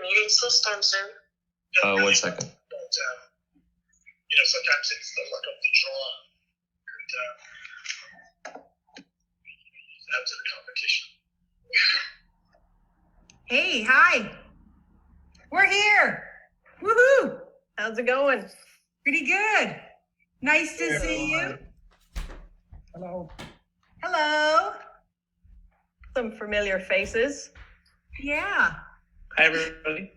meeting system, sir? 1 second. But, sometimes it's the luck of the draw. And add to the competition. Hey, hi. We're here. Woohoo. How's it going? Pretty good. Nice to see you. Hello. Hello. Some familiar faces. Yeah. Hi, everybody.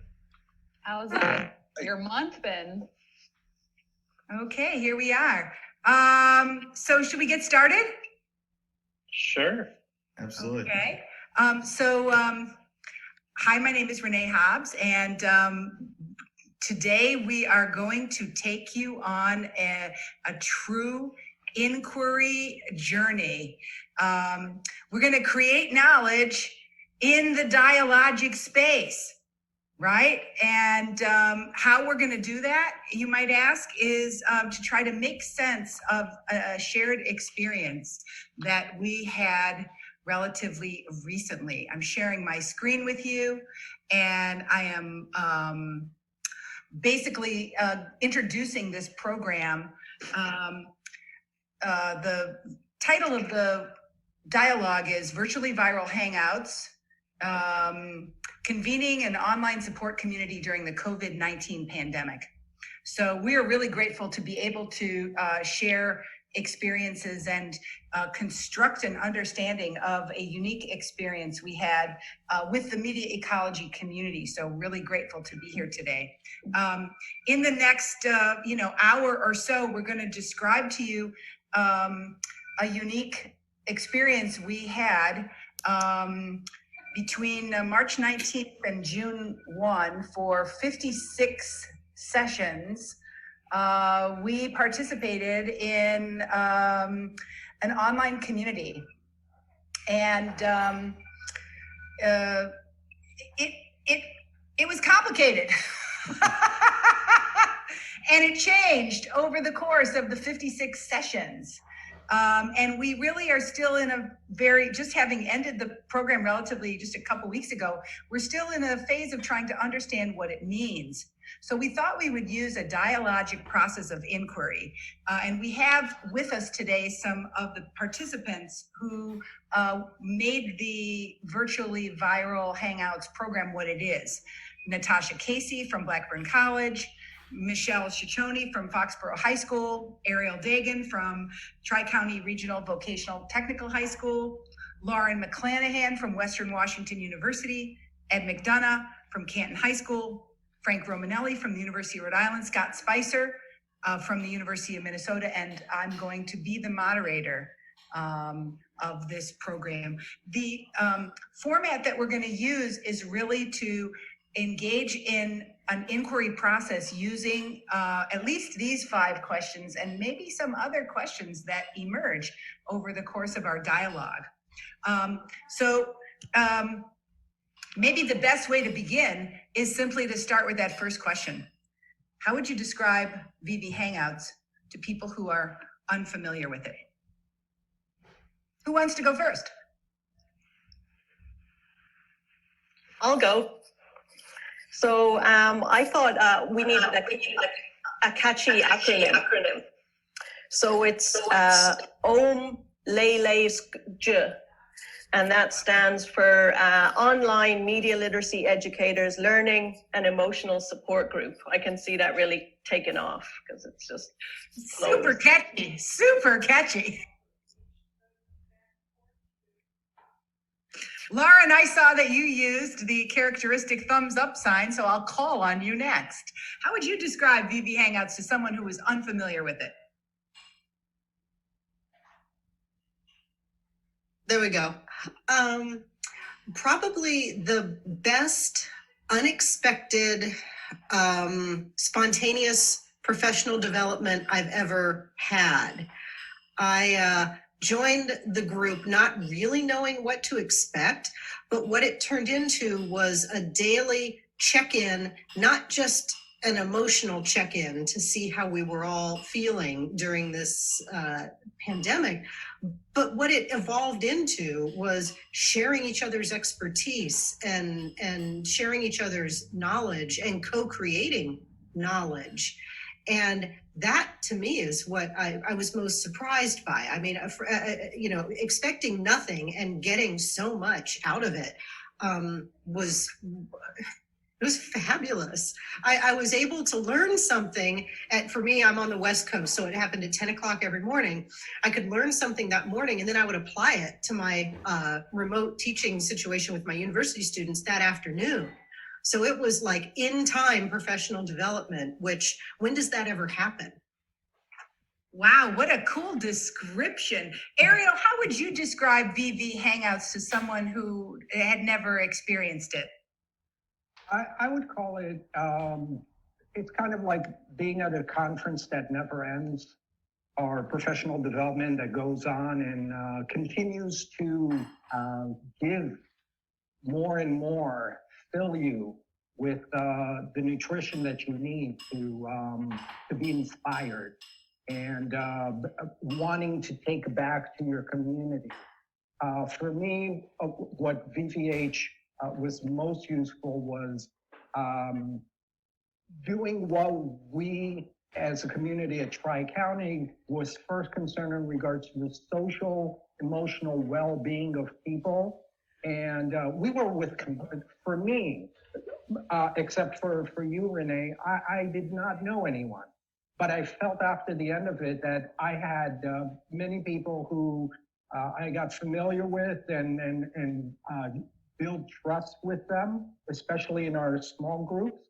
How's your month been? Okay, here we are. So should we get started? Sure. Absolutely. Okay. Hi, my name is Renee Hobbs, and today we are going to take you on a true inquiry journey. We're going to create knowledge in the dialogic space, right? And how we're going to do that, you might ask, is to try to make sense of a shared experience that we had relatively recently. I'm sharing my screen with you, and I am basically introducing this program. The title of the dialogue is Virtually Viral Hangouts, Convening an Online Support Community During the COVID-19 Pandemic. So we are really grateful to be able to share experiences and construct an understanding of a unique experience we had with the media ecology community. So really grateful to be here today. In the next hour or so, we're going to describe to you a unique experience we had between March 19th and June 1 for 56 sessions. We participated in an online community, and it was complicated. And it changed over the course of the 56 sessions. And we really are still in a just having ended the program relatively just a couple weeks ago, we're still in a phase of trying to understand what it means. So we thought we would use a dialogic process of inquiry. And we have with us today some of the participants who made the Virtually Viral Hangouts program what it is. Natasha Casey from Blackburn College, Michelle Ciccone from Foxborough High School, Ariel Dagan from Tri-County Regional Vocational Technical High School, Lauren McClanahan from Western Washington University, Ed McDonough from Canton High School, Frank Romanelli from the University of Rhode Island, Scott Spicer from the University of Minnesota, and I'm going to be the moderator of this program. The format that we're going to use is really to engage in an inquiry process using at least these 5 questions and maybe some other questions that emerge over the course of our dialogue. Maybe the best way to begin is simply to start with that first question. How would you describe VB Hangouts to people who are unfamiliar with it? Who wants to go first? I'll go. So I thought we needed a catchy acronym. So it's OM Lele J, and that stands for Online Media Literacy Educators Learning and Emotional Support Group. I can see that really taking off because it's just super catchy, super catchy. Lauren, I saw that you used the characteristic thumbs up sign, so I'll call on you next. How would you describe VB Hangouts to someone who is unfamiliar with it? There we go. Probably the best unexpected, spontaneous professional development I've ever had. I joined the group not really knowing what to expect, but what it turned into was a daily check-in, not just an emotional check-in to see how we were all feeling during this pandemic, But what it evolved into was sharing each other's expertise and sharing each other's knowledge and co-creating knowledge. And that to me is what I was most surprised by. I mean, expecting nothing and getting so much out of it was fabulous. I was able to learn something. For me, I'm on the West Coast, so it happened at 10 o'clock every morning. I could learn something that morning, and then I would apply it to my remote teaching situation with my university students that afternoon. So it was like in-time professional development, which, when does that ever happen? Wow, what a cool description. Ariel, how would you describe VV Hangouts to someone who had never experienced it? I would call it, it's kind of like being at a conference that never ends, or professional development that goes on and continues to give more and more, fill you with the nutrition that you need to be inspired and wanting to take back to your community. For me, what VVH was most useful was doing what we as a community at Tri-County was first concerned in regards to the social, emotional well-being of people. And we were for me, except for you, Renee, I did not know anyone. But I felt after the end of it that I had many people who I got familiar with and build trust with them, especially in our small groups.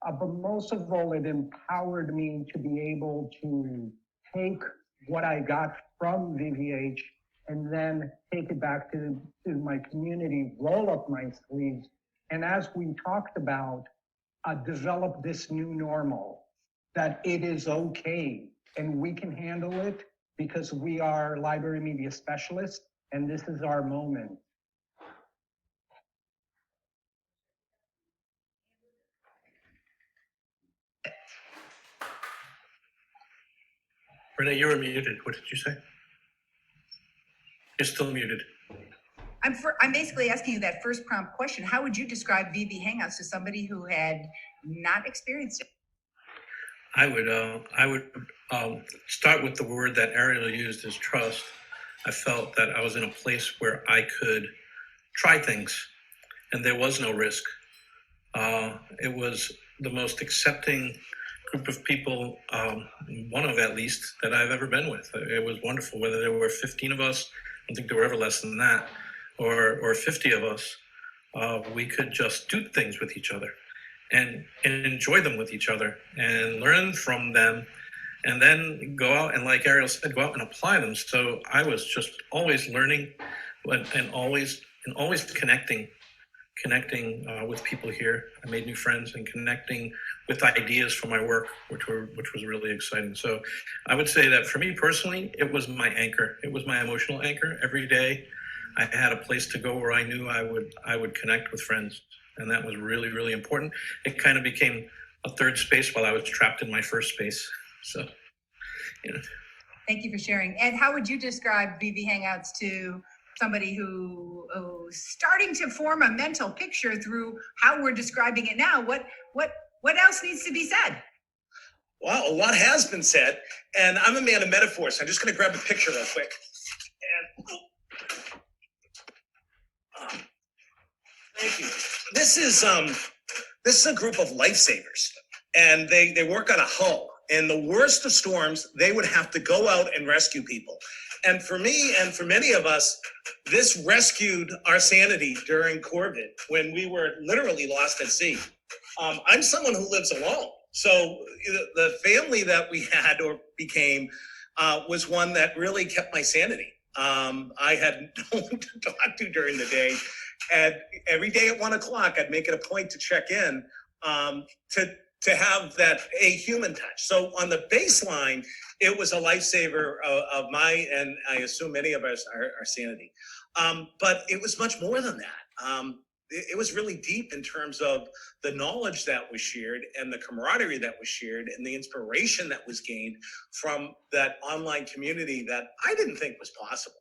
But most of all, it empowered me to be able to take what I got from VVH and then take it back to my community, roll up my sleeves, and as we talked about, develop this new normal, that it is okay and we can handle it because we are library media specialists and this is our moment. Renee, you were muted. What did you say? You're still muted. I'm basically asking you that first prompt question. How would you describe VV Hangouts to somebody who had not experienced it? I would start with the word that Ariel used, is trust. I felt that I was in a place where I could try things and there was no risk. It was the most accepting group of people, one of at least, that I've ever been with. It was wonderful, whether there were 15 of us, I don't think there were ever less than that, or 50 of us. We could just do things with each other and enjoy them with each other and learn from them, and then go out and, like Ariel said, go out and apply them. So I was just always learning and always connecting with people here. I made new friends and connecting with ideas for my work, which was really exciting. So I would say that for me personally, it was my anchor. It was my emotional anchor. Every day I had a place to go where I knew I would connect with friends. And that was really, really important. It kind of became a third space while I was trapped in my first space. So, you know. Thank you for sharing. Ed, how would you describe VV Hangouts to somebody who's starting to form a mental picture through how we're describing it now? What else needs to be said? Well, a lot has been said, and I'm a man of metaphors. So I'm just going to grab a picture real quick. And thank you. This is a group of lifesavers, and they work on a hull. In the worst of storms, they would have to go out and rescue people. And for me and for many of us, this rescued our sanity during COVID when we were literally lost at sea. I'm someone who lives alone. So the family that we had or became was one that really kept my sanity. I had no one to talk to during the day. And every day at 1 o'clock, I'd make it a point to check in to have that human touch. So on the baseline, it was a lifesaver of my, and I assume many of us, our sanity. But it was much more than that. it was really deep in terms of the knowledge that was shared and the camaraderie that was shared and the inspiration that was gained from that online community that I didn't think was possible.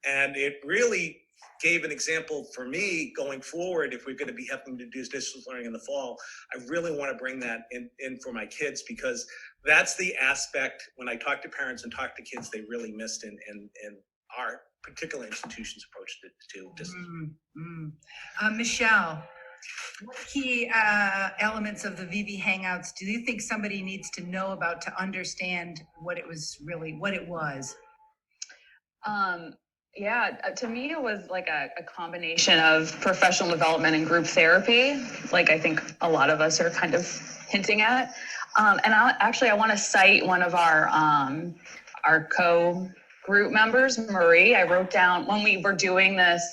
And it really gave an example for me going forward. If we're going to be having to do distance learning in the fall, I really want to bring that in for my kids, because that's the aspect when I talk to parents and talk to kids they really missed in our particular institution's approach to distance. Michelle, what key elements of the VV Hangouts do you think somebody needs to know about to understand what it was? Yeah, to me, it was like a combination of professional development and group therapy, like I think a lot of us are kind of hinting at. And I want to cite one of our co-group members, Marie. I wrote down when we were doing this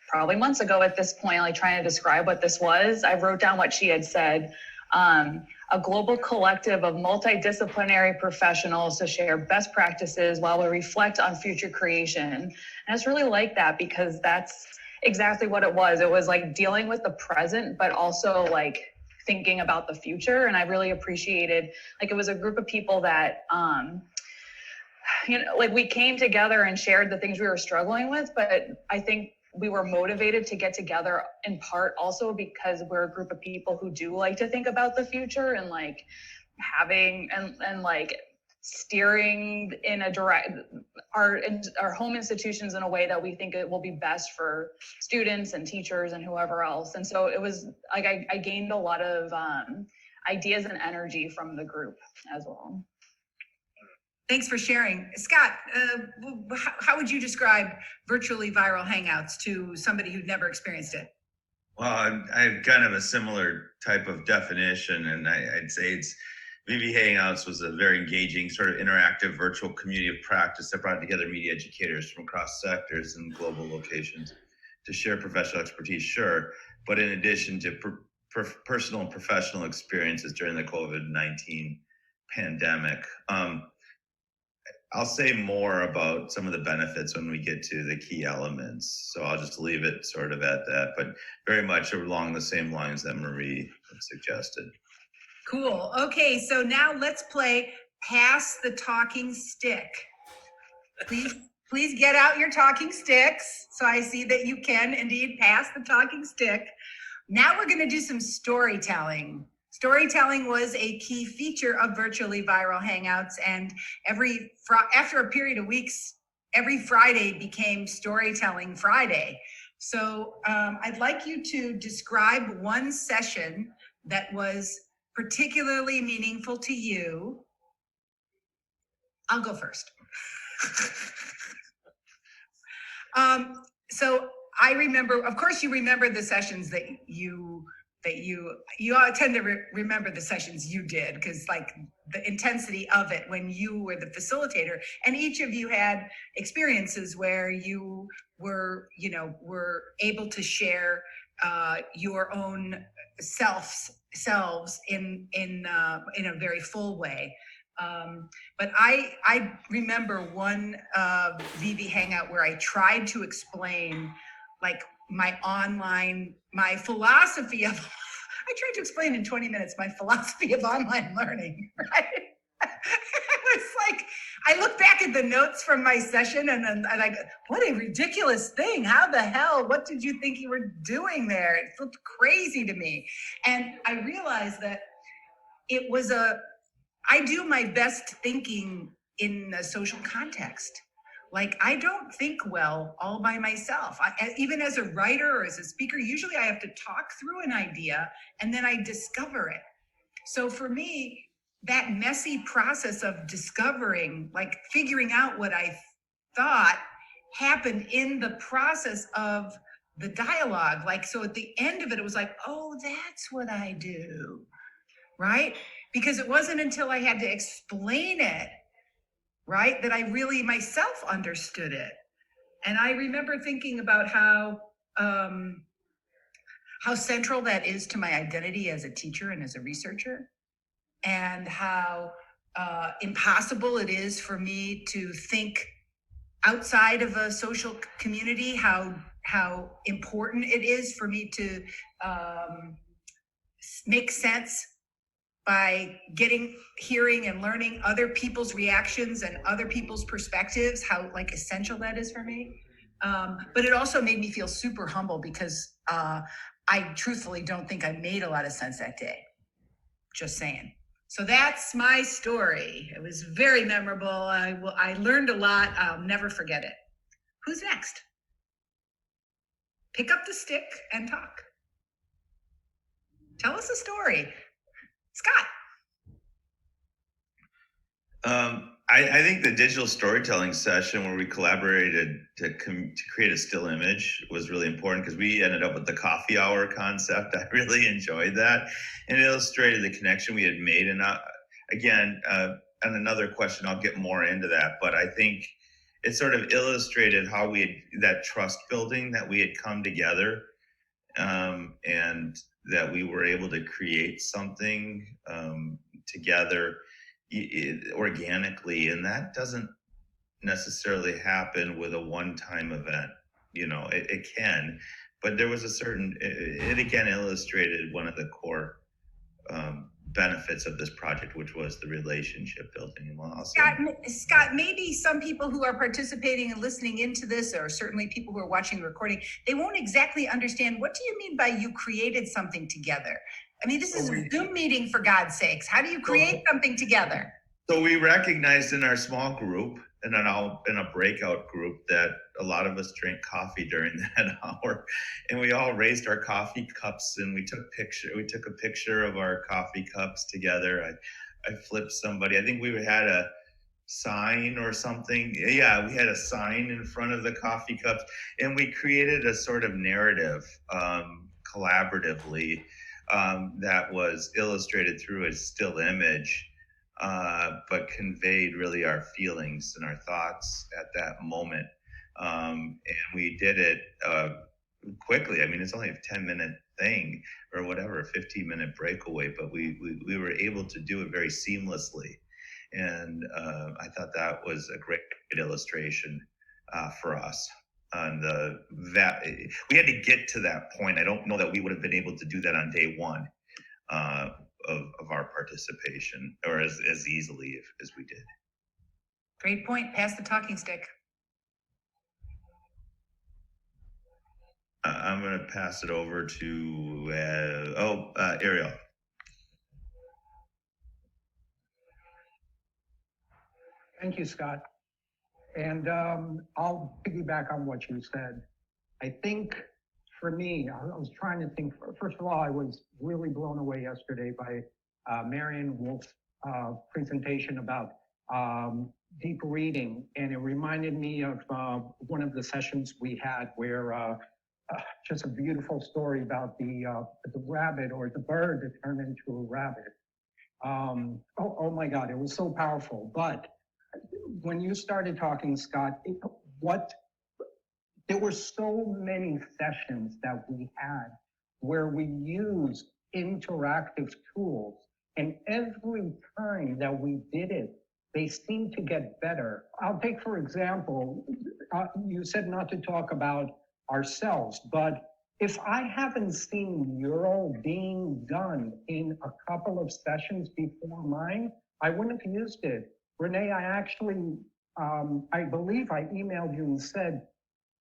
probably months ago at this point, like trying to describe what this was. I wrote down what she had said. A global collective of multidisciplinary professionals to share best practices while we reflect on future creation. And it's really like that, because that's exactly what it was. It was like dealing with the present, but also like thinking about the future. And I really appreciated, like, it was a group of people that, like we came together and shared the things we were struggling with, but I think we were motivated to get together in part also because we're a group of people who do like to think about the future and like having and like steering in a our home institutions in a way that we think it will be best for students and teachers and whoever else. And so it was like I gained a lot of ideas and energy from the group as well. Thanks for sharing. Scott, how would you describe virtually viral Hangouts to somebody who'd never experienced it? Well, I have kind of a similar type of definition, and I'd say it's VV Hangouts was a very engaging, sort of interactive virtual community of practice that brought together media educators from across sectors and global locations to share professional expertise, sure, but in addition to personal and professional experiences during the COVID-19 pandemic. I'll say more about some of the benefits when we get to the key elements. So I'll just leave it sort of at that, but very much along the same lines that Marie suggested. Cool. Okay, so now let's play Pass the Talking Stick. Please get out your talking sticks. So I see that you can indeed pass the talking stick. Now we're going to do some storytelling. Storytelling was a key feature of virtually viral Hangouts, and after a period of weeks, every Friday became Storytelling Friday. So I'd like you to describe one session that was particularly meaningful to you. I'll go first. So I remember, of course, you remember the sessions that you all tend to remember the sessions you did, because like the intensity of it when you were the facilitator, and each of you had experiences where you were able to share your own selves in a very full way. But I remember one VV Hangout where I tried to explain like my philosophy of, I tried to explain in 20 minutes my philosophy of online learning, right? It's like, I look back at the notes from my session and I'm like, what a ridiculous thing. How the hell, what did you think you were doing there? It looked crazy to me. And I realized that it was I do my best thinking in a social context. Like, I don't think well all by myself. Even as a writer or as a speaker, usually I have to talk through an idea and then I discover it. So for me, that messy process of discovering, like figuring out what I thought, happened in the process of the dialogue. Like, so at the end of it, it was like, oh, that's what I do, right? Because it wasn't until I had to explain it, right, that I really myself understood it. And I remember thinking about how central that is to my identity as a teacher and as a researcher, and how impossible it is for me to think outside of a social community, how how important it is for me to make sense by hearing and learning other people's reactions and other people's perspectives, how like essential that is for me. But it also made me feel super humble because I truthfully don't think I made a lot of sense that day. Just saying. So that's my story. It was very memorable. I learned a lot. I'll never forget it. Who's next? Pick up the stick and talk. Tell us a story. Scott. I think the digital storytelling session where we collaborated to create a still image was really important because we ended up with the coffee hour concept. I really enjoyed that, and it illustrated the connection we had made. And again, on another question, I'll get more into that, but I think it sort of illustrated how that trust building that we had come together, and that we were able to create something together organically, and that doesn't necessarily happen with a one-time event. It can, but there was it again illustrated one of the core benefits of this project, which was the relationship building. Scott, maybe some people who are participating and listening into this, or certainly people who are watching the recording, they won't exactly understand, what do you mean by you created something together? I mean, this is a Zoom meeting, for God's sakes. How do you create something together? So we recognized in our small group and in a breakout group that a lot of us drank coffee during that hour, and we all raised our coffee cups and we took a picture of our coffee cups together. I flipped somebody. I think we had a sign or something. Yeah, we had a sign in front of the coffee cups, and we created a sort of narrative collaboratively that was illustrated through a still image, but conveyed really our feelings and our thoughts at that moment. And we did it quickly. I mean, it's only a 10-minute thing or whatever, a 15-minute breakaway, but we were able to do it very seamlessly. And I thought that was a great illustration for us. And we had to get to that point. I don't know that we would have been able to do that on day one of our participation, or as easily as we did. Great point. Pass the talking stick. I'm going to pass it over to Ariel. Thank you, Scott. And I'll piggyback on what you said. I think for me, I was trying to think, first of all, I was really blown away yesterday by Marion Wolf's presentation about deep reading. And it reminded me of one of the sessions we had where just a beautiful story about the rabbit, or the bird that turned into a rabbit. Oh my God, it was so powerful. But when you started talking, Scott, there were so many sessions that we had where we used interactive tools, and every time that we did it, they seemed to get better. I'll take, for example, you said not to talk about ourselves, but if I haven't seen mural being done in a couple of sessions before mine, I wouldn't have used it. Renee, I actually, I believe I emailed you and said,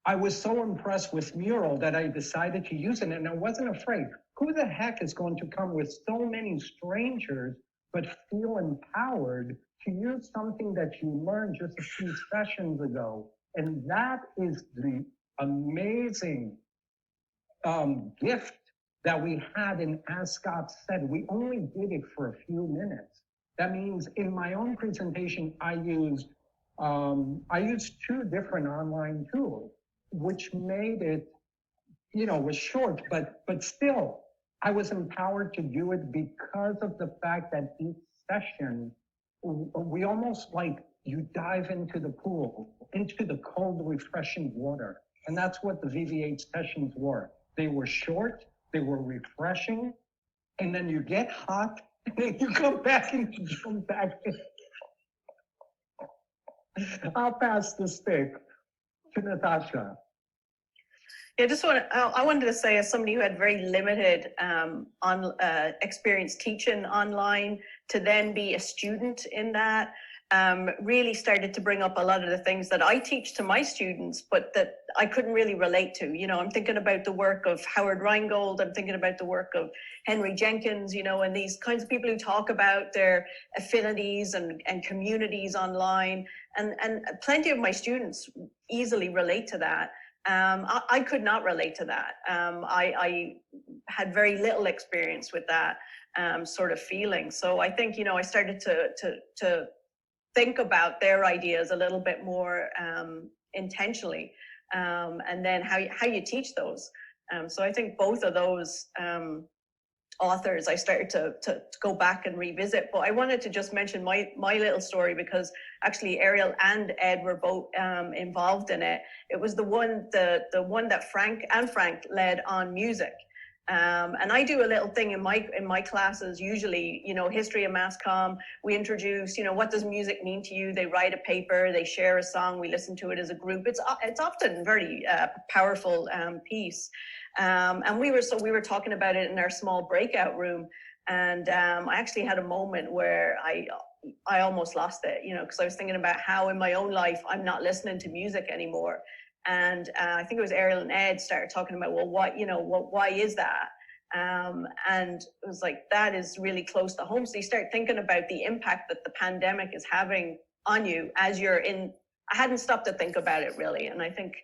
I was so impressed with mural that I decided to use it, and I wasn't afraid. Who the heck is going to come with so many strangers but feel empowered to use something that you learned just a few sessions ago? And that is the amazing gift that we had. And as Scott said, we only did it for a few minutes. That means in my own presentation, I used 2 different online tools, which made it, was short, but still, I was empowered to do it because of the fact that each session, we almost like you dive into the pool, into the cold, refreshing water. And that's what the VVH sessions were. They were short, they were refreshing, and then you get hot, and then you come back and you jump back in. I'll pass the stick to Natasha. Yeah, I wanted to say, as somebody who had very limited experience teaching online, to then be a student in that, really started to bring up a lot of the things that I teach to my students, but that I couldn't really relate to. You know, I'm thinking about the work of Howard Rheingold, I'm thinking about the work of Henry Jenkins, you know, and these kinds of people who talk about their affinities and communities online. And plenty of my students easily relate to that. I could not relate to that. I had very little experience with that sort of feeling. So I think, you know, I started to think about their ideas a little bit more intentionally, and then how you teach those. So I think both of those authors I started to go back and revisit. But I wanted to just mention my little story, because actually Ariel and Ed were both involved in it. It was the one that Frank led on music. And I do a little thing in my classes, usually, you know, history of mass comm. We introduce, you know, what does music mean to you? They write a paper, they share a song, we listen to it as a group. It's often very powerful piece. And we were talking about it in our small breakout room. And I actually had a moment where I almost lost it, you know, because I was thinking about how in my own life I'm not listening to music anymore. And I think it was Ariel and Ed started talking about, well, why is that? And it was like, that is really close to home. So you start thinking about the impact that the pandemic is having on you as you're in. I hadn't stopped to think about it really. And I think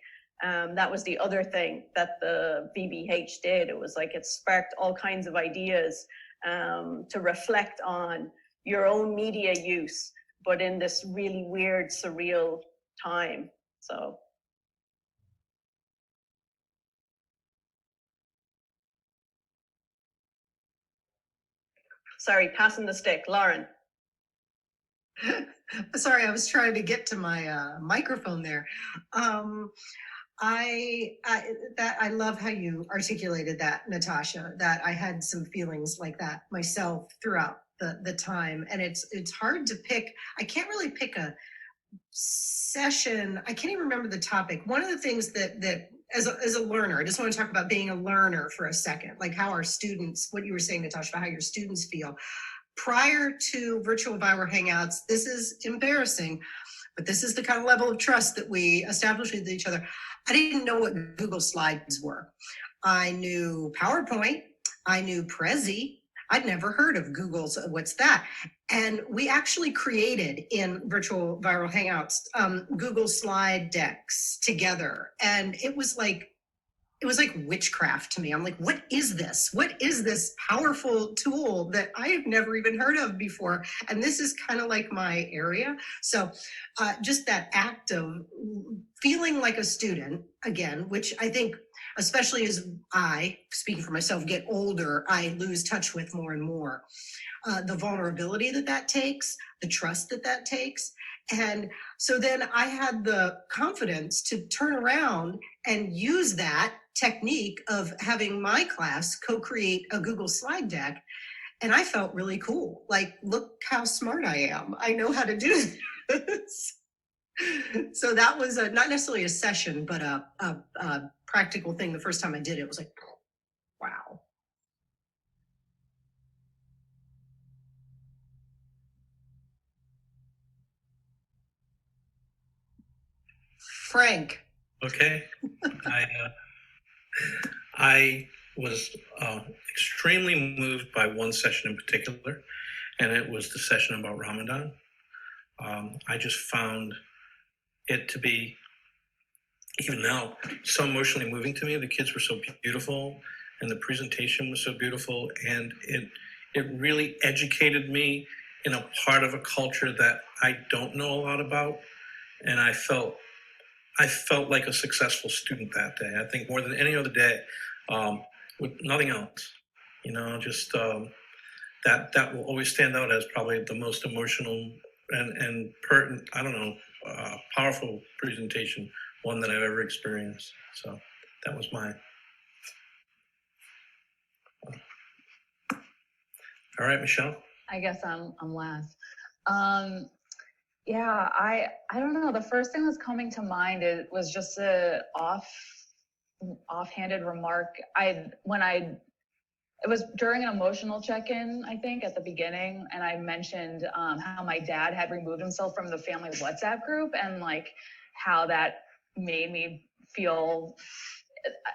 that was the other thing that the VBH did. It was like it sparked all kinds of ideas to reflect on your own media use, but in this really weird, surreal time. So. Sorry, passing the stick, Lauren. Sorry, I was trying to get to my microphone there. I love how you articulated that, Natasha, that I had some feelings like that myself throughout the time. And it's hard to pick. I can't really pick a session. I can't even remember the topic. One of the things that as a learner, I just want to talk about being a learner for a second, like how our students, what you were saying, Natasha, how your students feel. Prior to virtual viral hangouts, this is embarrassing, but this is the kind of level of trust that we establish with each other. I didn't know what Google Slides were. I knew PowerPoint, I knew Prezi. I'd never heard of Google's, what's that? And we actually created in virtual viral hangouts, Google slide decks together. And it was like witchcraft to me. I'm like, what is this? What is this powerful tool that I have never even heard of before? And this is kind of like my area. So just that act of feeling like a student again, which I think, especially as I, speaking for myself, get older, I lose touch with more and more. The vulnerability that takes, the trust that takes. And so then I had the confidence to turn around and use that technique of having my class co-create a Google slide deck. And I felt really cool. Like, look how smart I am. I know how to do this. So that was not necessarily a session, but a practical thing. The first time I did it, was like, wow. Frank. Okay. I was extremely moved by one session in particular, and it was the session about Ramadan. I just found it to be, even now, so emotionally moving to me. The kids were so beautiful, and the presentation was so beautiful, and it really educated me in a part of a culture that I don't know a lot about, and I felt like a successful student that day. I think more than any other day, with nothing else, you know, just that will always stand out as probably the most emotional and pertinent, I don't know, powerful presentation, one that I've ever experienced. So that was mine. All right, Michelle. I guess I'm last. Yeah, I don't know. The first thing that's coming to mind was just offhanded remark. It was during an emotional check-in, I think, at the beginning, and I mentioned how my dad had removed himself from the family WhatsApp group, and like how that made me feel.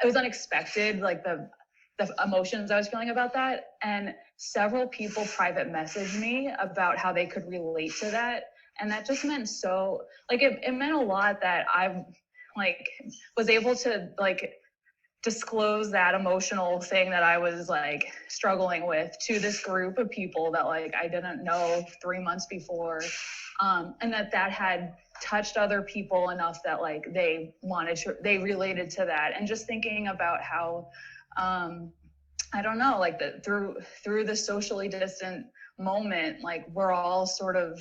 It was unexpected, like the emotions I was feeling about that, and several people private messaged me about how they could relate to that, and that just meant so. Like it meant a lot that I like was able to like disclose that emotional thing that I was like struggling with to this group of people that like I didn't know 3 months before, and that had touched other people enough that like they related to that. And just thinking about how I don't know, like through the socially distant moment, like we're all sort of,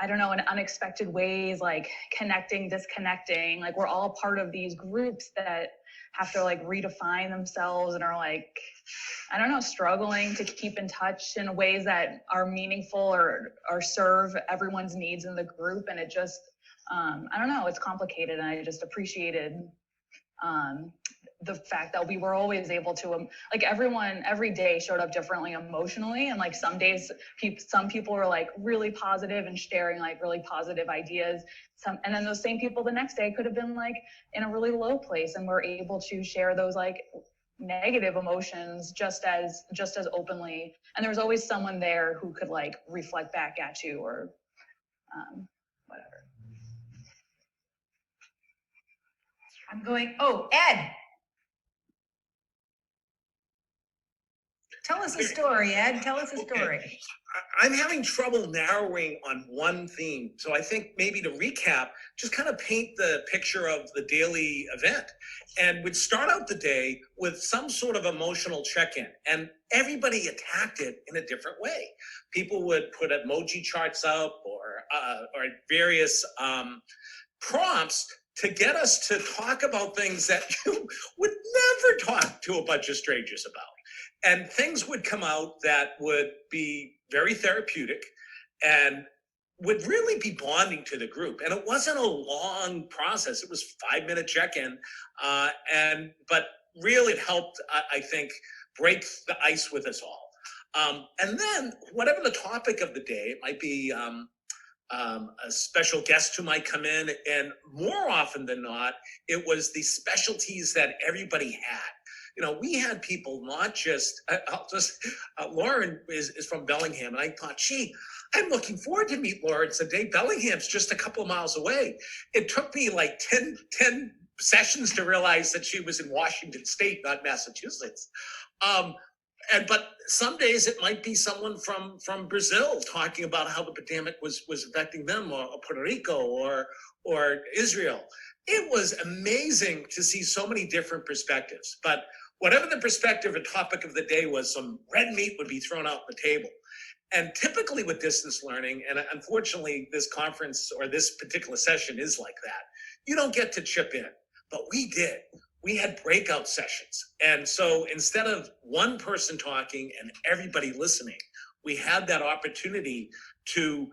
I don't know, in unexpected ways, like connecting, disconnecting, like we're all part of these groups that have to like redefine themselves and are like, I don't know, struggling to keep in touch in ways that are meaningful or serve everyone's needs in the group. And it just, I don't know, it's complicated. And I just appreciated the fact that we were always able to, like everyone every day showed up differently emotionally. And like some days, some people were like really positive and sharing like really positive ideas. And then those same people the next day could have been like in a really low place, and we're able to share those like negative emotions just as openly. And there was always someone there who could like reflect back at you or whatever. I'm going, oh, Ed. Tell us a story, Ed. Tell us a story. I'm having trouble narrowing on one theme. So I think maybe to recap, just kind of paint the picture of the daily event. And we'd start out the day with some sort of emotional check-in, and everybody attacked it in a different way. People would put emoji charts up or various prompts to get us to talk about things that you would never talk to a bunch of strangers about. And things would come out that would be very therapeutic and would really be bonding to the group. And it wasn't a long process. It was 5-minute check-in. But really it helped, I think, break the ice with us all. And then whatever the topic of the day, it might be a special guest who might come in. And more often than not, it was the specialties that everybody had. You know, we had people not just, Lauren is from Bellingham, and I thought, gee, I'm looking forward to meet Lauren today. Bellingham's just a couple of miles away. It took me like 10 sessions to realize that she was in Washington State, not Massachusetts. But some days it might be someone from Brazil talking about how the pandemic was affecting them, or Puerto Rico or Israel. It was amazing to see so many different perspectives. But whatever the perspective or topic of the day was, some red meat would be thrown out on the table. And typically with distance learning, and unfortunately this conference or this particular session is like that, you don't get to chip in, but we did. We had breakout sessions. And so instead of one person talking and everybody listening, we had that opportunity to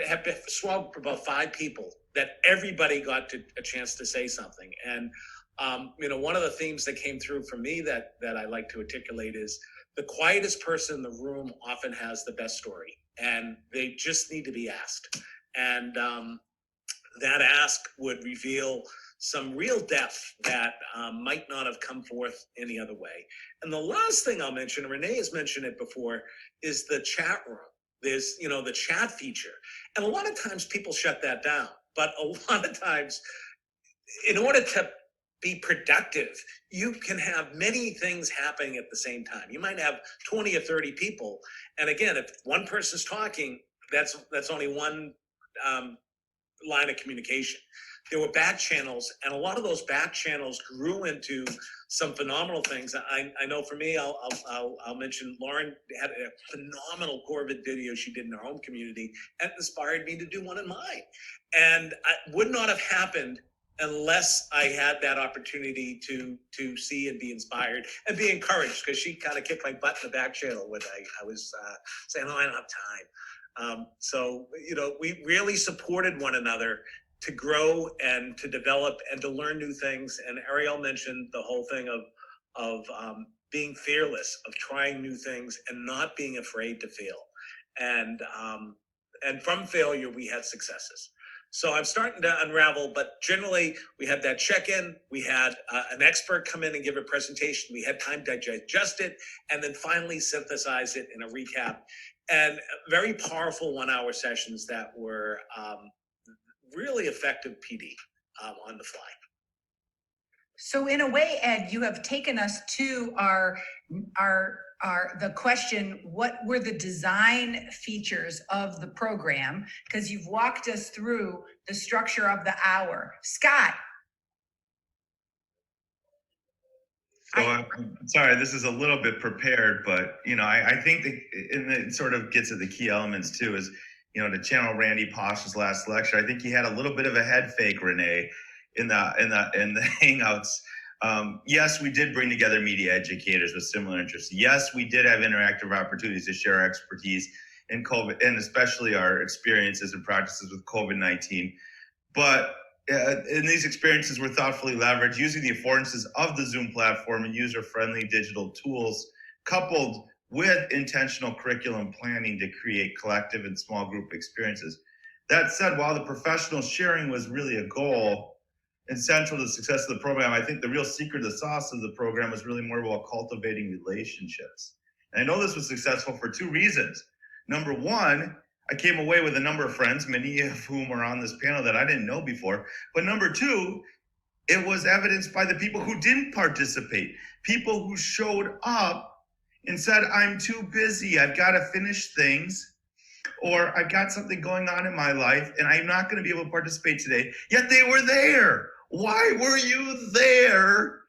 have swallowed about 5 people that everybody got a chance to say something. And one of the themes that came through for me that I like to articulate is the quietest person in the room often has the best story, and they just need to be asked. And that ask would reveal some real depth that might not have come forth any other way. And the last thing I'll mention, Renee has mentioned it before, is the chat room. There's, the chat feature. And a lot of times people shut that down, but a lot of times in order to be productive, you can have many things happening at the same time. You might have 20 or 30 people. And again, if one person's talking, that's only one line of communication. There were back channels, and a lot of those back channels grew into some phenomenal things. I know for me, I'll mention Lauren had a phenomenal COVID video she did in her home community, and inspired me to do one in mine. And it would not have happened unless I had that opportunity to see and be inspired and be encouraged, because she kind of kicked my butt in the back channel when I was saying, oh, I don't have time. So we really supported one another. to grow and to develop and to learn new things. And Ariel mentioned the whole thing of being fearless, of trying new things and not being afraid to fail. And from failure, we had successes. So I'm starting to unravel, but generally we had that check-in, we had an expert come in and give a presentation, we had time to digest it, and then finally synthesize it in a recap. And very powerful 1 hour sessions that were really effective PD on the fly. So in a way, Ed, you have taken us to the question, what were the design features of the program? Because you've walked us through the structure of the hour. Scott. So I'm sorry, this is a little bit prepared, but I think that, and it sort of gets at the key elements too, is to channel Randy Posh's last lecture. I think he had a little bit of a head fake, Renee, in the Hangouts. Yes, we did bring together media educators with similar interests. Yes, we did have interactive opportunities to share our expertise in COVID, and especially our experiences and practices with COVID-19. But in these experiences were thoughtfully leveraged using the affordances of the Zoom platform and user-friendly digital tools, coupled with intentional curriculum planning to create collective and small group experiences. That said, while the professional sharing was really a goal and central to the success of the program, I think the real secret, the sauce of the program was really more about cultivating relationships. And I know this was successful for two reasons. Number one, I came away with a number of friends, many of whom are on this panel that I didn't know before. But number two, it was evidenced by the people who didn't participate, people who showed up and said, I'm too busy, I've got to finish things, or I've got something going on in my life and I'm not going to be able to participate today. Yet they were there. Why were you there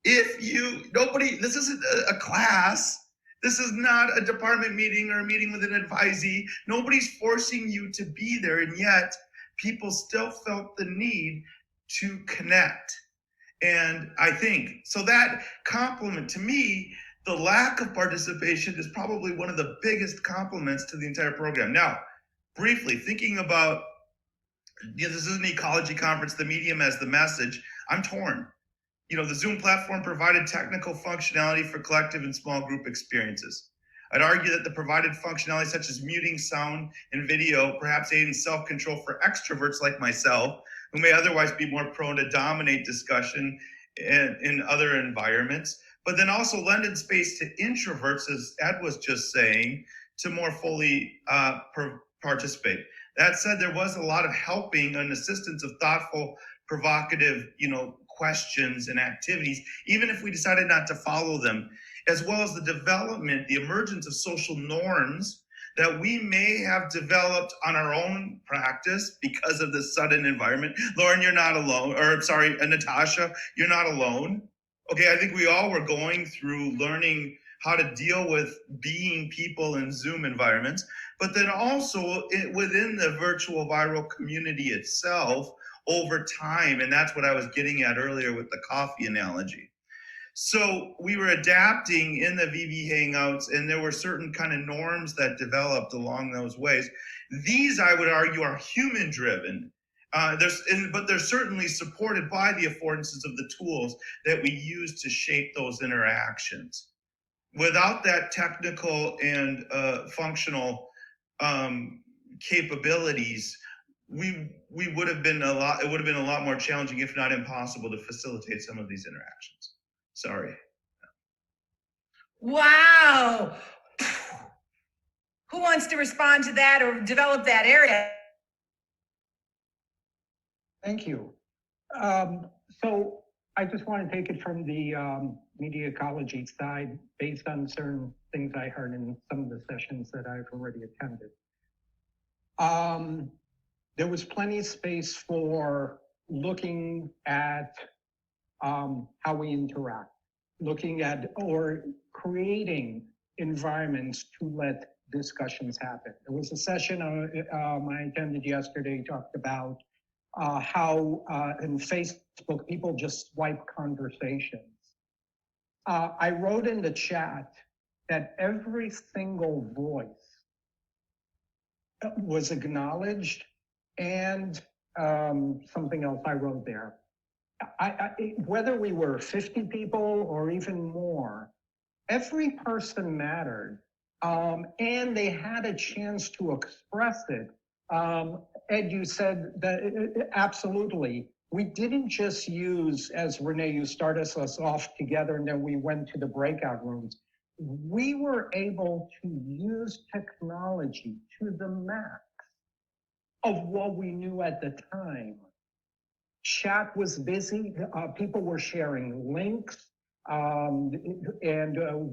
if this isn't a class. This is not a department meeting or a meeting with an advisee. Nobody's forcing you to be there, and yet people still felt the need to connect. And I think, so that compliment to me, the lack of participation is probably one of the biggest compliments to the entire program. Now, briefly, thinking about, this is an ecology conference, the medium as the message, I'm torn. The Zoom platform provided technical functionality for collective and small group experiences. I'd argue that the provided functionality such as muting sound and video perhaps aid in self-control for extroverts like myself, who may otherwise be more prone to dominate discussion in other environments, but then also lended space to introverts, as Ed was just saying, to more fully participate. That said, there was a lot of helping and assistance of thoughtful, provocative, questions and activities, even if we decided not to follow them, as well as the development, the emergence of social norms that we may have developed on our own practice because of the sudden environment. Lauren, you're not alone, or sorry, Natasha, you're not alone. Okay, I think we all were going through learning how to deal with being people in Zoom environments, but then also within the virtual viral community itself, over time, and that's what I was getting at earlier with the coffee analogy. So we were adapting in the VV Hangouts, and there were certain kind of norms that developed along those ways. These, I would argue, are human-driven, but they're certainly supported by the affordances of the tools that we use to shape those interactions. Without that technical and functional capabilities, we would have been it would have been a lot more challenging, if not impossible, to facilitate some of these interactions. Sorry. Wow. Who wants to respond to that or develop that area? Thank you. So I just want to take it from the media ecology side based on certain things I heard in some of the sessions that I've already attended. There was plenty of space for looking at how we interact, looking at or creating environments to let discussions happen. There was a session I attended yesterday, talked about how in Facebook people just swipe conversations. I wrote in the chat that every single voice was acknowledged and something else I wrote there. Whether we were 50 people or even more, every person mattered, and they had a chance to express it. Ed, you said that absolutely. We didn't just use, as Renee, you started us off together, and then we went to the breakout rooms. We were able to use technology to the max of what we knew at the time. Chat was busy. People were sharing links, and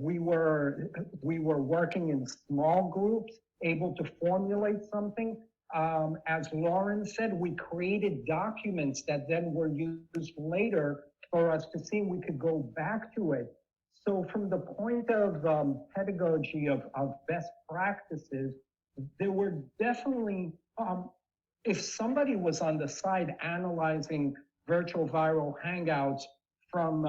we were working in small groups, able to formulate something. As Lauren said, we created documents that then were used later for us to see. We could go back to it. So from the point of pedagogy of best practices, there were definitely, if somebody was on the side analyzing virtual viral hangouts from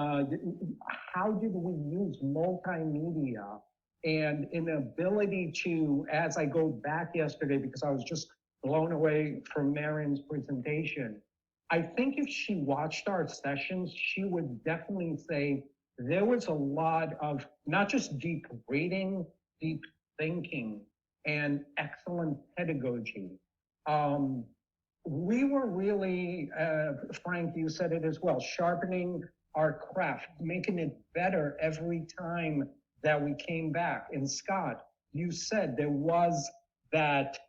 how did we use multimedia and an ability to, as I go back yesterday, because I was just blown away from Marion's presentation, I think if she watched our sessions, she would definitely say there was a lot of not just deep reading, deep thinking, and excellent pedagogy. We were really, Frank, you said it as well, sharpening our craft, making it better every time that we came back. And Scott, you said there was that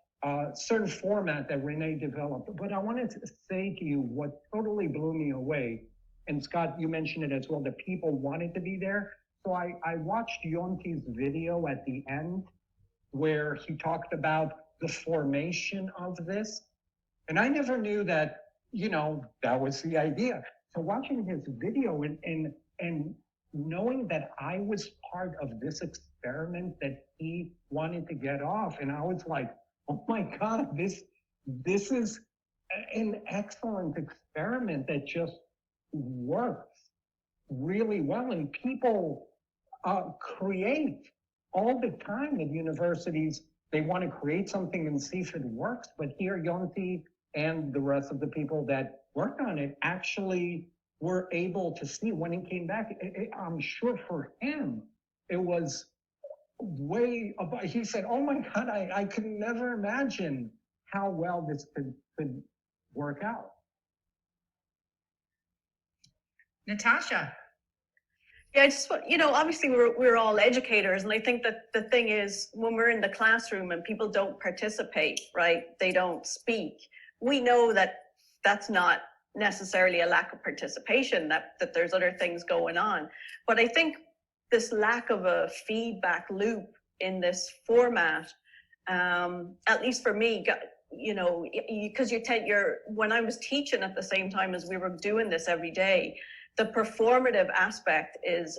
certain format that Renee developed, but I wanted to say to you what totally blew me away, and Scott, you mentioned it as well, that people wanted to be there. So I watched Yonti's video at the end where he talked about the formation of this. And I never knew that, that was the idea. So watching his video and knowing that I was part of this experiment that he wanted to get off, and I was like, oh my God, this is an excellent experiment that just works really well. And people create all the time at universities. They want to create something and see if it works. But here, Yonti and the rest of the people that worked on it actually were able to see when it came back. I'm sure for him, it was way above. He said, oh my God, I could never imagine how well this could work out. Natasha. Yeah, I just want, obviously we're all educators, and I think that the thing is when we're in the classroom and people don't participate, right? They don't speak. We know that that's not necessarily a lack of participation, that there's other things going on. But I think this lack of a feedback loop in this format, at least for me, because when I was teaching at the same time as we were doing this every day, the performative aspect is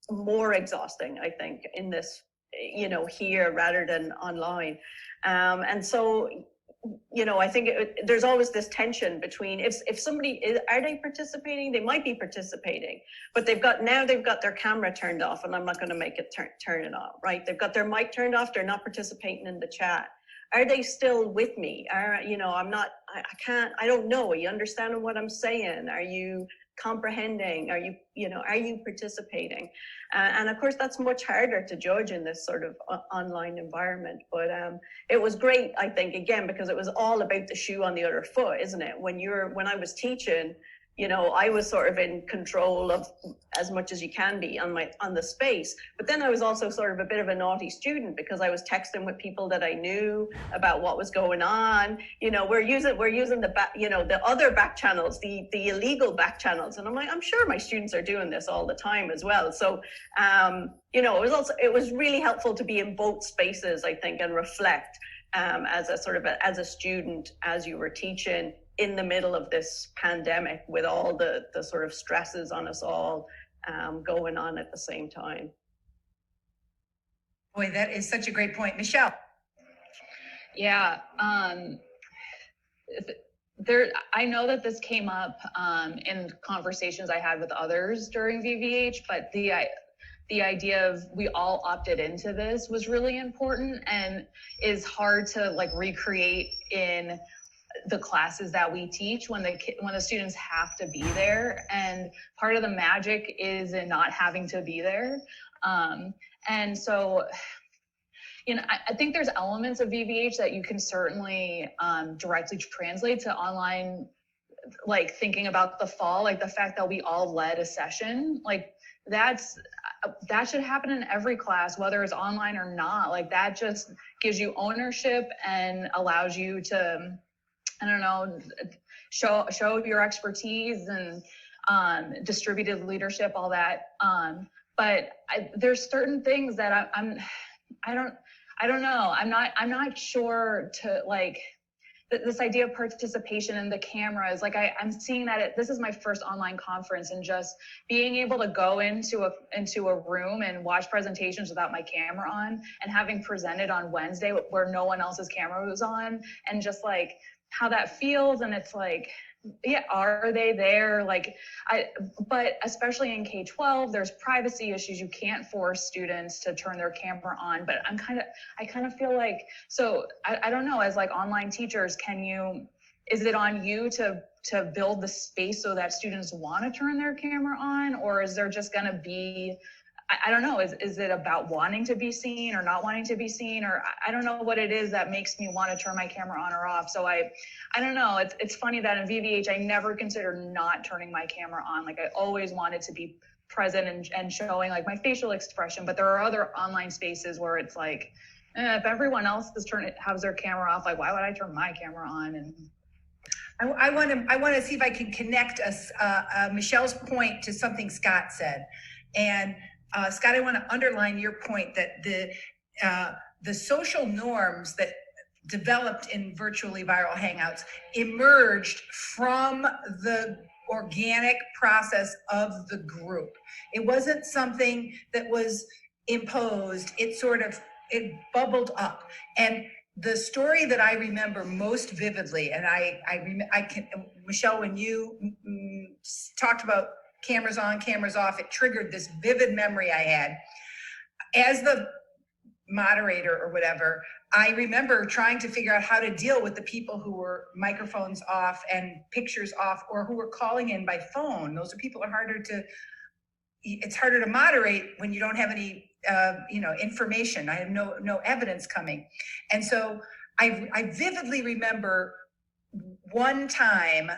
more exhausting, I think, in this, here rather than online. And so, I think there's always this tension between if somebody are they participating? They might be participating, but they've got their camera turned off, and I'm not going to make it turn it off, right? They've got their mic turned off. They're not participating in the chat. Are they still with me? I'm not. I don't know. Are you understanding what I'm saying? Are you comprehending? Are you participating? And of course, that's much harder to judge in this sort of online environment. But it was great, I think, again, because it was all about the shoe on the other foot, isn't it? When I was teaching, I was sort of in control of as much as you can be on the space. But then I was also sort of a bit of a naughty student because I was texting with people that I knew about what was going on. We're using the other back channels, the illegal back channels. And I'm like, I'm sure my students are doing this all the time as well. So, it was really helpful to be in both spaces, I think, and reflect as a student as you were teaching in the middle of this pandemic with all the sort of stresses on us all going on at the same time. Boy, that is such a great point. Michelle. Yeah. I know that this came up in conversations I had with others during VVH, but the idea of we all opted into this was really important and is hard to recreate in the classes that we teach when the students have to be there, and part of the magic is in not having to be there. And so, I think there's elements of VBH that you can certainly directly translate to online, like thinking about the fall, like the fact that we all led a session, like that should happen in every class, whether it's online or not. Like that just gives you ownership and allows you to, I don't know, show your expertise and distributed leadership, all that. But there's certain things that I don't know. I'm not sure to like this idea of participation in the cameras. Like I'm seeing that this is my first online conference, and just being able to go into a room and watch presentations without my camera on, and having presented on Wednesday where no one else's camera was on, and just like how that feels. And it's like, yeah, are they there? Like but especially in K-12, there's privacy issues. You can't force students to turn their camera on, but I kind of feel like, so I don't know, as like online teachers, is it on you to build the space so that students want to turn their camera on? Or is there just going to be, I don't know, is it about wanting to be seen or not wanting to be seen? Or I don't know what it is that makes me want to turn my camera on or off. So I don't know. It's funny that in VBH, I never considered not turning my camera on. Like I always wanted to be present and showing like my facial expression. But there are other online spaces where it's like, if everyone else has their camera off, like why would I turn my camera on? And I want to see if I can connect Michelle's point to something Scott said. And Scott, I want to underline your point that the social norms that developed in virtually viral Hangouts emerged from the organic process of the group. It wasn't something that was imposed. It bubbled up. And the story that I remember most vividly, and Michelle, when you talked about cameras on, cameras off, it triggered this vivid memory I had. As the moderator or whatever, I remember trying to figure out how to deal with the people who were microphones off and pictures off, or who were calling in by phone. Those are people it's harder to moderate when you don't have any information. I have no evidence coming. And so I vividly remember one time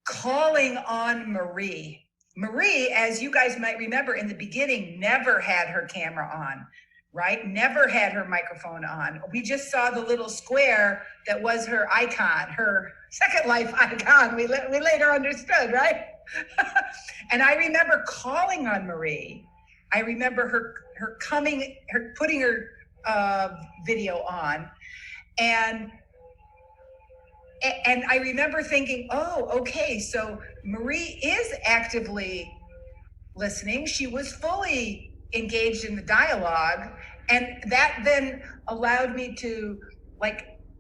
calling on Marie. Marie, as you guys might remember, in the beginning, never had her camera on, right? Never had her microphone on. We just saw the little square that was her icon, her Second Life icon. We later understood, right? And I remember calling on Marie. I remember her putting her video on, and I remember thinking, oh, okay, so Marie is actively listening. She was fully engaged in the dialogue. And that then allowed me to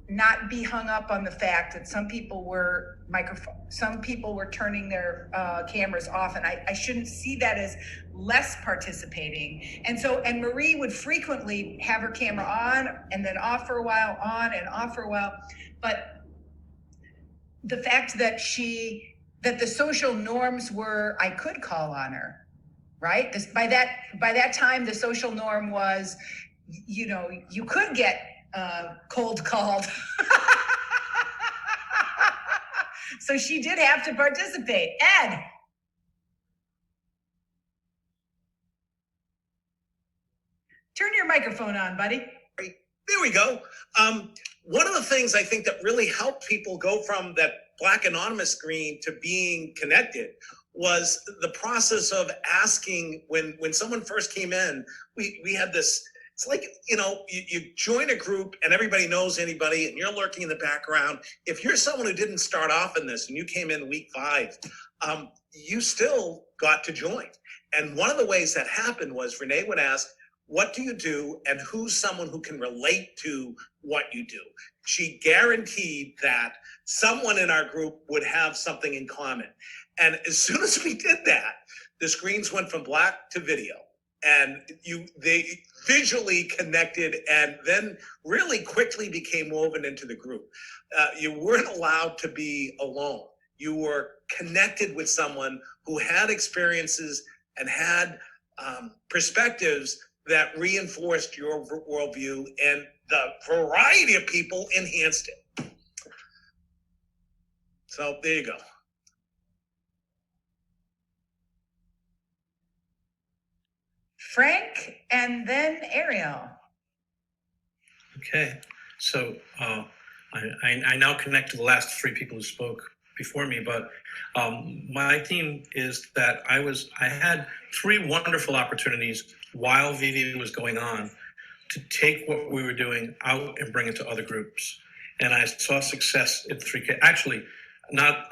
not be hung up on the fact that some people were turning their cameras off. And I shouldn't see that as less participating. And Marie would frequently have her camera on and then off for a while, on and off for a while. But the fact that the social norms were, I could call on her, right? By that time, the social norm was, you could get cold called. So she did have to participate. Ed. Turn your microphone on, buddy. There we go. One of the things I think that really helped people go from that Black anonymous screen to being connected was the process of asking when someone first came in, we had this, it's like, you join a group and everybody knows anybody and you're lurking in the background. If you're someone who didn't start off in this and you came in week 5, you still got to join. And one of the ways that happened was Renee would ask, what do you do and who's someone who can relate to what you do? She guaranteed that someone in our group would have something in common. And as soon as we did that, the screens went from black to video. and they visually connected and then really quickly became woven into the group. You weren't allowed to be alone. You were connected with someone who had experiences and had perspectives that reinforced your worldview, and the variety of people enhanced it. So there you go. Frank and then Ariel. Okay, so I now connect to the last three people who spoke before me, but my theme is that I had three wonderful opportunities while VV was going on to take what we were doing out and bring it to other groups. And I saw success in actually, not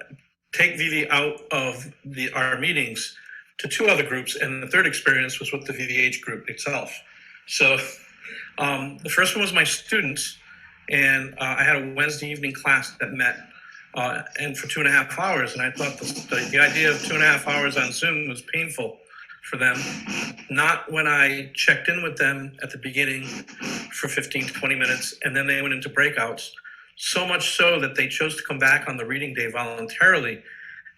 take VV out of our meetings to two other groups, and the third experience was with the VVH group itself. So the first one was my students, and I had a Wednesday evening class that met and for 2.5 hours, and I thought the idea of 2.5 hours on Zoom was painful for them. Not when I checked in with them at the beginning for 15 to 20 minutes, and then they went into breakouts. So much so that they chose to come back on the reading day voluntarily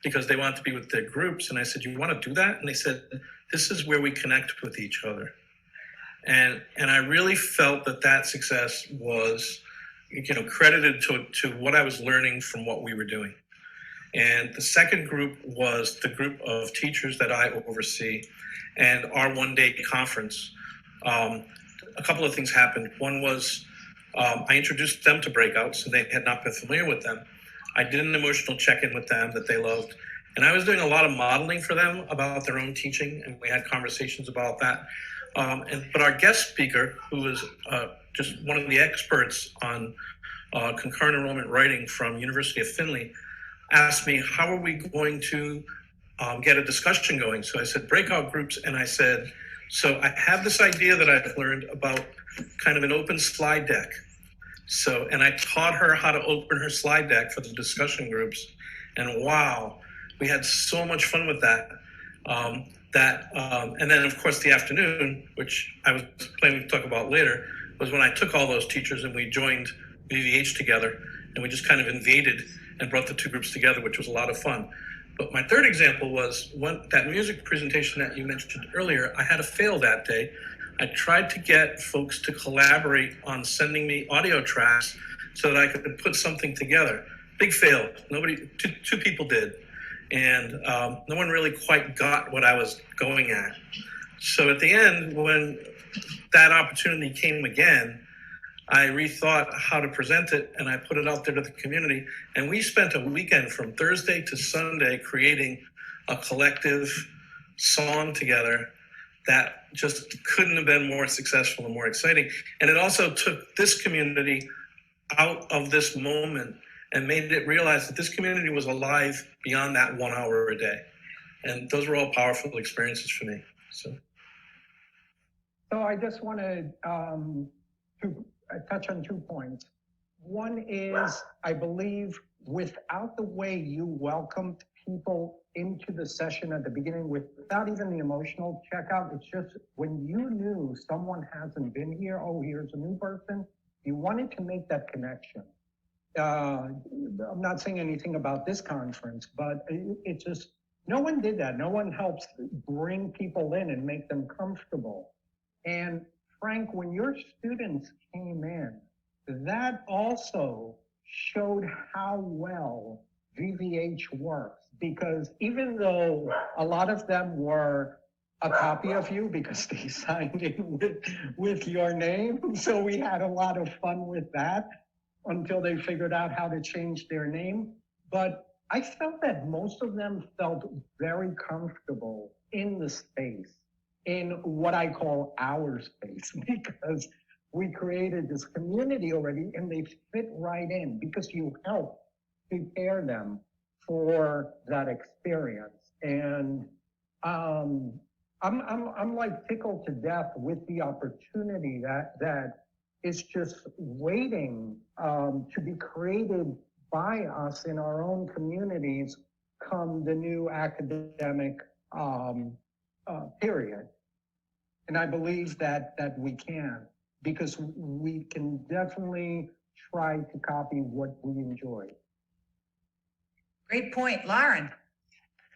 because they wanted to be with their groups. And I said, "You want to do that?" And they said, "This is where we connect with each other." And I really felt that success was, credited to what I was learning from what we were doing. And the second group was the group of teachers that I oversee, and our one-day conference. A couple of things happened. One was I introduced them to breakouts, and they had not been familiar with them. I did an emotional check-in with them that they loved. And I was doing a lot of modeling for them about their own teaching, and we had conversations about that. But our guest speaker, who was just one of the experts on concurrent enrollment writing from University of Findlay, asked me, how are we going to get a discussion going? So I said, breakout groups. And I said, so I have this idea that I've learned about kind of an open slide deck. So, and I taught her how to open her slide deck for the discussion groups. And wow, we had so much fun with that. And then of course the afternoon, which I was planning to talk about later, was when I took all those teachers and we joined VVH together, and we just kind of invaded and brought the two groups together, which was a lot of fun. But my third example was that music presentation that you mentioned earlier. I had a fail that day. I tried to get folks to collaborate on sending me audio tracks so that I could put something together. Big fail. Two people did. And no one really quite got what I was going at. So at the end, when that opportunity came again, I rethought how to present it, and I put it out there to the community. And we spent a weekend from Thursday to Sunday creating a collective song together that just couldn't have been more successful and more exciting. And it also took this community out of this moment and made it realize that this community was alive beyond that 1 hour a day. And those were all powerful experiences for me. So I just wanted to touch on 2 points. One is, I believe, without the way you welcomed people into the session at the beginning, without even the emotional checkout, it's just when you knew someone hasn't been here, oh, here's a new person, you wanted to make that connection. I'm not saying anything about this conference, but it just, no one did that. No one helps bring people in and make them comfortable. And Frank, when your students came in, that also showed how well VVH works, because even though a lot of them were a copy of you because they signed in with your name, so we had a lot of fun with that until they figured out how to change their name. But I felt that most of them felt very comfortable in the space, in what I call our space, because we created this community already and they fit right in because you help prepare them for that experience. And I'm like tickled to death with the opportunity that is just waiting to be created by us in our own communities come the new academic period. And I believe that we can, because we can definitely try to copy what we enjoy. Great point, Lauren.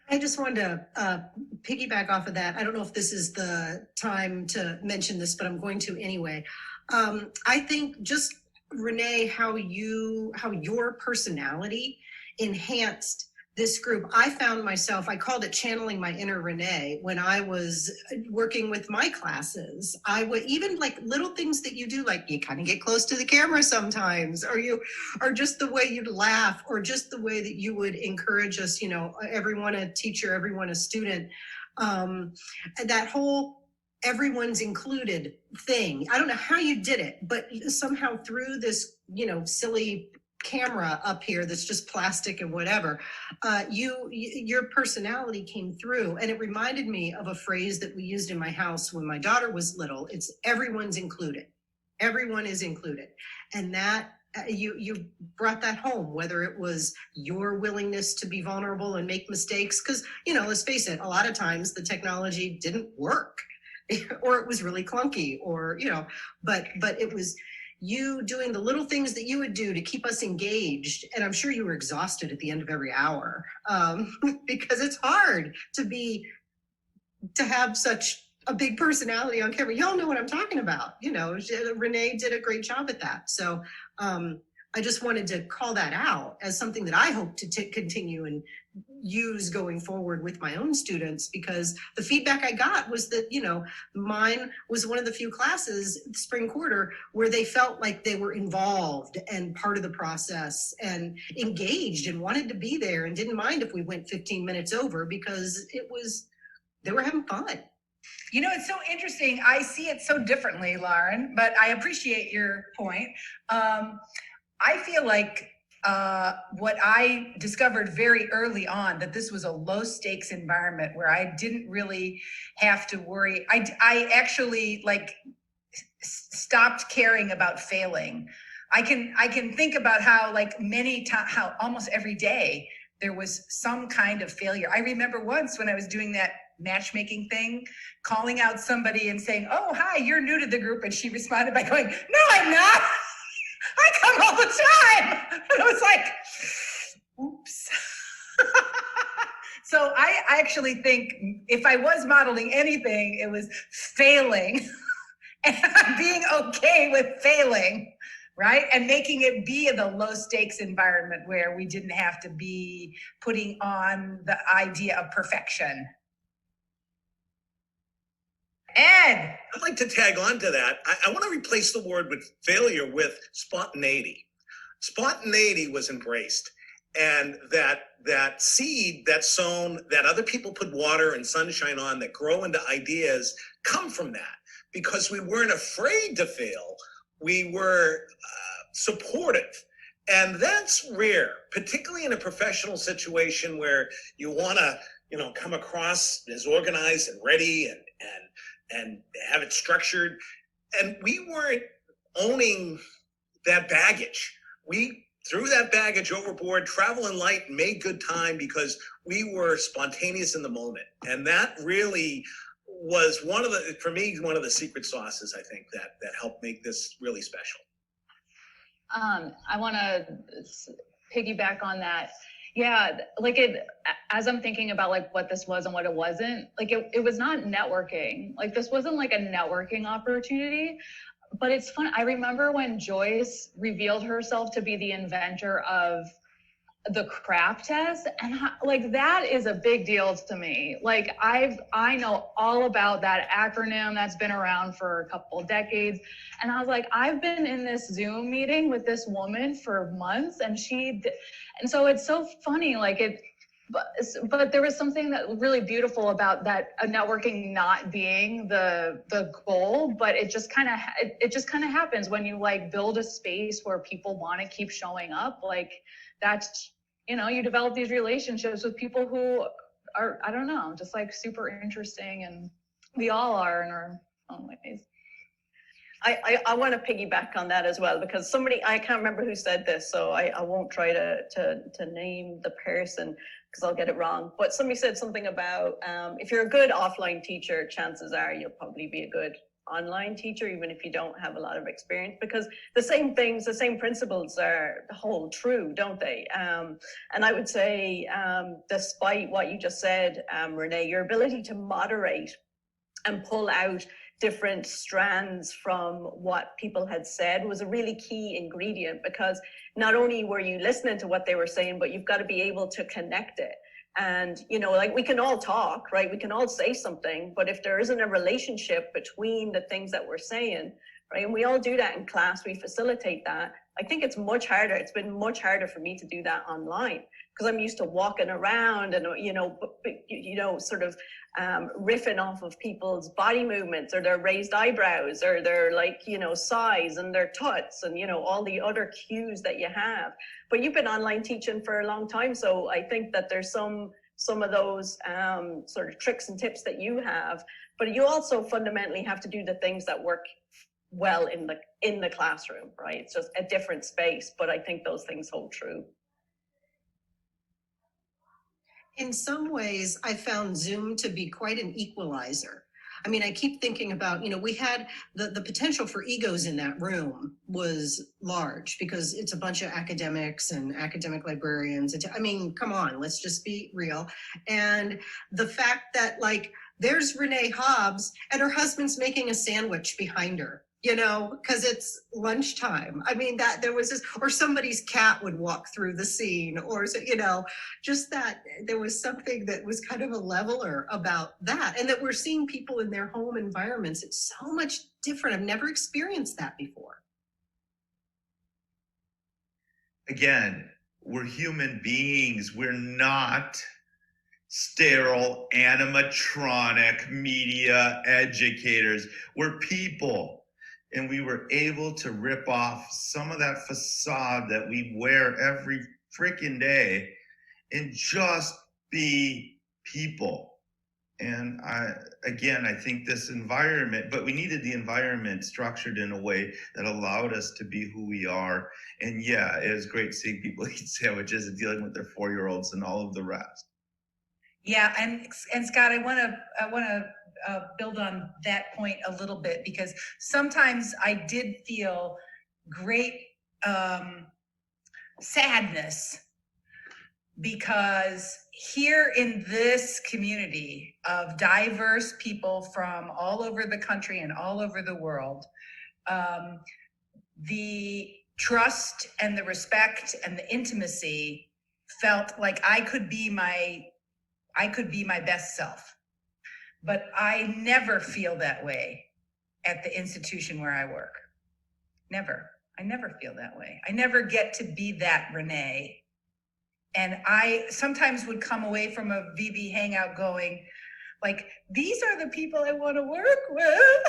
I just wanted to piggyback off of that. I don't know if this is the time to mention this, but I'm going to anyway. I think just Renee, how your personality enhanced this group. I found myself, I called it channeling my inner Renee when I was working with my classes. I would even like little things that you do, like you kind of get close to the camera sometimes, or just the way you'd laugh, or just the way that you would encourage us, you know, everyone a teacher, everyone a student. That whole everyone's included thing. I don't know how you did it, but somehow through this, you know, silly camera up here that's just plastic and whatever, your personality came through. And it reminded me of a phrase that we used in my house when my daughter was little. It's everyone's included. Everyone is included. And that you brought that home, whether it was your willingness to be vulnerable and make mistakes, because, you know, let's face it, a lot of times the technology didn't work or it was really clunky, or, you know, but it was you doing the little things that you would do to keep us engaged. And I'm sure you were exhausted at the end of every hour, because it's hard to have such a big personality on camera. Y'all know what I'm talking about. You know, Renee did a great job at that. So I just wanted to call that out as something that I hope to continue and use going forward with my own students, because the feedback I got was that, you know, mine was one of the few classes spring quarter where they felt like they were involved and part of the process and engaged and wanted to be there and didn't mind if we went 15 minutes over, because they were having fun. You know, it's so interesting. I see it so differently, Lauren, but I appreciate your point. I feel like what I discovered very early on, that this was a low stakes environment where I didn't really have to worry. I actually like stopped caring about failing. I can think about how like how almost every day there was some kind of failure. I remember once when I was doing that matchmaking thing, calling out somebody and saying, "Oh, hi, you're new to the group." And she responded by going, "No, I'm not. I come all the time." And I was like, oops. So I actually think if I was modeling anything, it was failing and being okay with failing, right? And making it be the low stakes environment where we didn't have to be putting on the idea of perfection. Ed. I'd like to tag on to that. I want to replace the word with failure with spontaneity. Spontaneity was embraced. And that seed that's sown, that other people put water and sunshine on, that grow into ideas, come from that. Because we weren't afraid to fail. We were supportive. And that's rare, particularly in a professional situation where you want to, you know, come across as organized and ready and have it structured. And we weren't owning that baggage. We threw that baggage overboard, travel in light, made good time because we were spontaneous in the moment. And that really was for me, one of the secret sauces, I think, that helped make this really special. I want to piggyback on that. Yeah, like as I'm thinking about like what this was and what it wasn't, like it was not networking. Like this wasn't like a networking opportunity, but it's fun. I remember when Joyce revealed herself to be the inventor of the crap test, and like that is a big deal to me. Like I know all about that acronym that's been around for a couple decades, and I was like, I've been in this Zoom meeting with this woman for months, and so it's so funny, like but there was something that really beautiful about that networking not being the goal, but it just kind of happens when you like build a space where people want to keep showing up. Like that's, you know, you develop these relationships with people who are, I don't know, just like super interesting, and we all are in our own ways. I want to piggyback on that as well, because somebody, I can't remember who said this, so I won't try to name the person because I'll get it wrong. But somebody said something about if you're a good offline teacher, chances are you'll probably be a good online teacher, even if you don't have a lot of experience, because the same things, the same principles hold true, don't they? And I would say, despite what you just said, Renee, your ability to moderate and pull out different strands from what people had said was a really key ingredient, because not only were you listening to what they were saying, but you've got to be able to connect it. And, you know, like we can all talk, right? We can all say something, but if there isn't a relationship between the things that we're saying, right? And we all do that in class, we facilitate that. I think it's much harder. It's been much harder for me to do that online because I'm used to walking around and, you know, sort of riffing off of people's body movements or their raised eyebrows or their, like, you know, size and their tuts and, you know, all the other cues that you have. But you've been online teaching for a long time. So I think that there's some of those sort of tricks and tips that you have, but you also fundamentally have to do the things that work well in the classroom, right? It's just a different space, but I think those things hold true. In some ways, I found Zoom to be quite an equalizer. I mean, I keep thinking about, you know, we had the potential for egos in that room was large because it's a bunch of academics and academic librarians. I mean, come on, let's just be real. And the fact that, like, there's Renee Hobbs and her husband's making a sandwich behind her, you know, because it's lunchtime. I mean, that there was this, or somebody's cat would walk through the scene, or, you know, just that there was something that was kind of a leveler about that. And that we're seeing people in their home environments. It's so much different. I've never experienced that before. Again, we're human beings. We're not sterile animatronic media educators. We're people. And we were able to rip off some of that facade that we wear every freaking day and just be people. And I think this environment, but we needed the environment structured in a way that allowed us to be who we are. And yeah, it was great seeing people eat sandwiches and dealing with their 4-year-olds and all of the rest. Yeah, and Scott, I want to build on that point a little bit, because sometimes I did feel great sadness, because here in this community of diverse people from all over the country and all over the world, the trust and the respect and the intimacy felt like I could be my best self. But I never feel that way at the institution where I work. Never. I never feel that way. I never get to be that Renee. And I sometimes would come away from a VB Hangout going, like, these are the people I want to work with.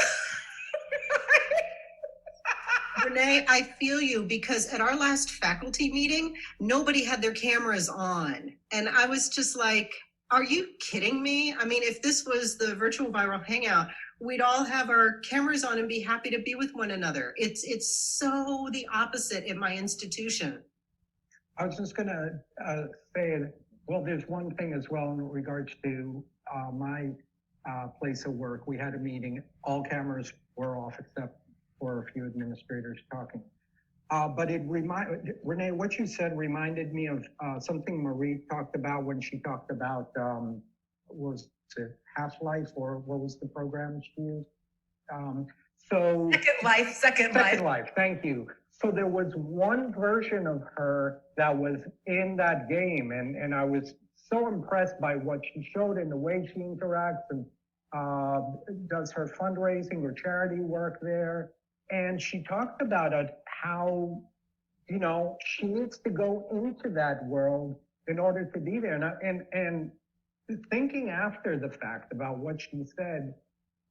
Renee, I feel you, because at our last faculty meeting, nobody had their cameras on. And I was just like, are you kidding me? I mean, if this was the virtual viral hangout, we'd all have our cameras on and be happy to be with one another. It's so the opposite in my institution. I was just going to say, well, there's one thing as well in regards to my place of work. We had a meeting, all cameras were off except for a few administrators talking. But Renee, what you said reminded me of something Marie talked about when she talked about, was it Half-Life, or what was the program she used? Second Life, thank you. So there was one version of her that was in that game, and I was so impressed by what she showed and the way she interacts and does her fundraising or charity work there. And she talked about it, how, you know, she needs to go into that world in order to be there. And thinking after the fact about what she said,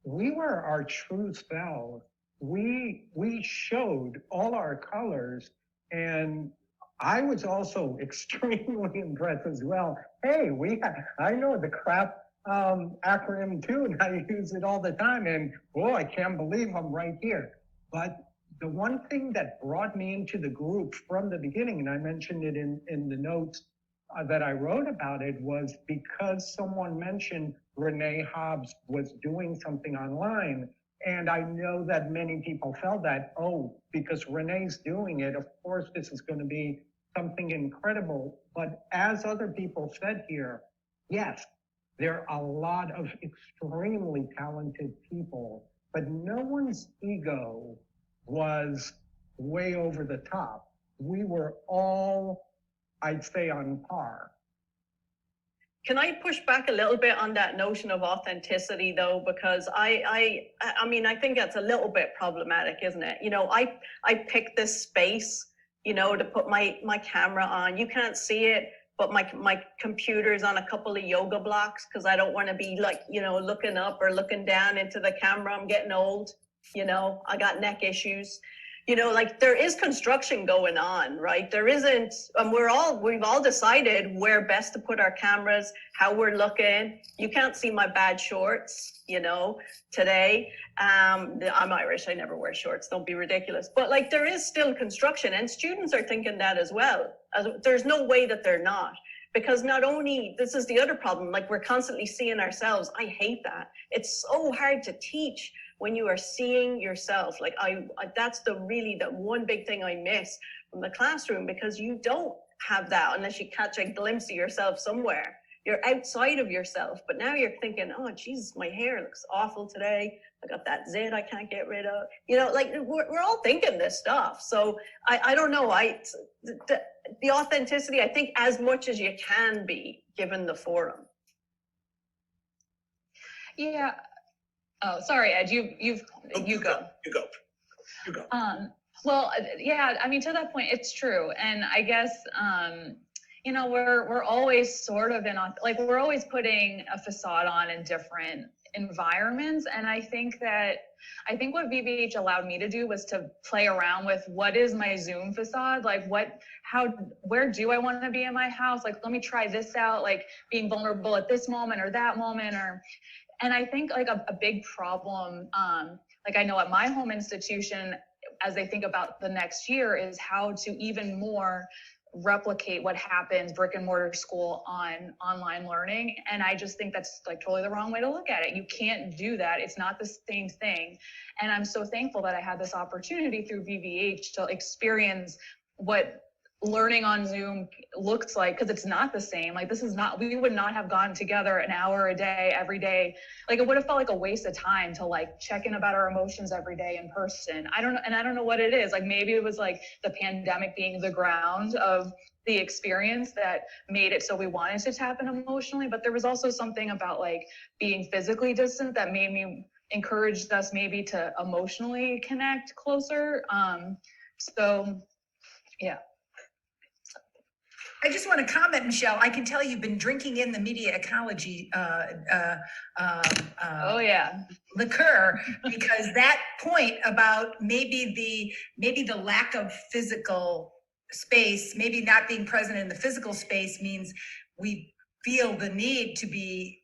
we were our true selves. We showed all our colors, and I was also extremely impressed as well. Hey, I know the crap acronym too, and I use it all the time. And I can't believe I'm right here. But the one thing that brought me into the group from the beginning, and I mentioned it in the notes that I wrote about it, was because someone mentioned Renee Hobbs was doing something online. And I know that many people felt that, oh, because Renee's doing it, of course, this is going to be something incredible. But as other people said here, yes, there are a lot of extremely talented people, but no one's ego was way over the top. We were all, I'd say, on par. Can I push back a little bit on that notion of authenticity, though? Because I mean, I think that's a little bit problematic, isn't it? You know, I picked this space, you know, to put my camera on. You can't see it, but my computer's on a couple of yoga blocks because I don't want to be like, you know, looking up or looking down into the camera. I'm getting old, you know, I got neck issues. You know, like there is construction going on, right? There isn't, we've all decided where best to put our cameras, how we're looking. You can't see my bad shorts, you know, today. I'm Irish, I never wear shorts, don't be ridiculous. But like there is still construction and students are thinking that as well. There's no way that they're not. Because not only, this is the other problem, like we're constantly seeing ourselves. I hate that. It's so hard to teach when you are seeing yourself. Like that's the one big thing I miss from the classroom, because you don't have that unless you catch a glimpse of yourself somewhere. You're outside of yourself, but now you're thinking, oh geez, my hair looks awful today. I got that zit I can't get rid of. You know, like we're all thinking this stuff. So I don't know. The authenticity, I think, as much as you can be given the forum. Yeah. Oh, sorry, Ed. You go. You go. Well, yeah. I mean, to that point, it's true, and I guess you know, we're always sort of like we're always putting a facade on in different environments, and I think what VBH allowed me to do was to play around with what is my Zoom facade, like where do I want to be in my house? Like, let me try this out, like being vulnerable at this moment or that moment, and I think like a big problem, like I know at my home institution, as they think about the next year, is how to even more replicate what happens brick and mortar school on online learning. And I just think that's like totally the wrong way to look at it. You can't do that. It's not the same thing. And I'm so thankful that I had this opportunity through VBH to experience what learning on Zoom looks like, because it's not the same. Like we would not have gone together an hour a day, every day. Like it would have felt like a waste of time to like check in about our emotions every day in person. I don't know what it is. Like maybe it was like the pandemic being the ground of the experience that made it so we wanted to tap in emotionally. But there was also something about like being physically distant that encouraged us maybe to emotionally connect closer. So yeah. I just want to comment, Michelle. I can tell you've been drinking in the media ecology Oh yeah, liqueur, because that point about maybe the lack of physical space, maybe not being present in the physical space, means we feel the need to be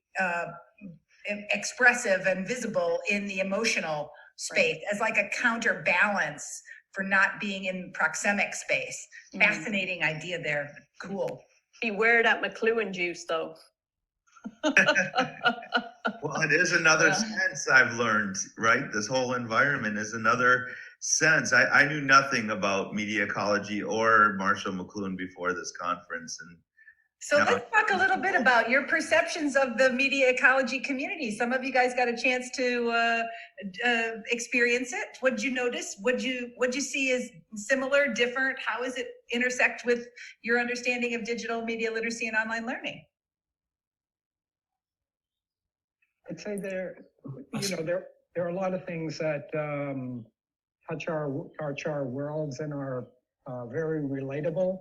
expressive and visible in the emotional space, as like a counterbalance for not being in proxemic space. Fascinating idea there. Cool. Beware that McLuhan juice, though. Well, it is another sense I've learned, right? This whole environment is another sense. I knew nothing about media ecology or Marshall McLuhan before this conference. And so let's talk a little bit about your perceptions of the media ecology community. Some of you guys got a chance to experience it. What did you notice? What you see as similar, different? How does it intersect with your understanding of digital media literacy and online learning? I'd say there are a lot of things that touch our worlds and are very relatable.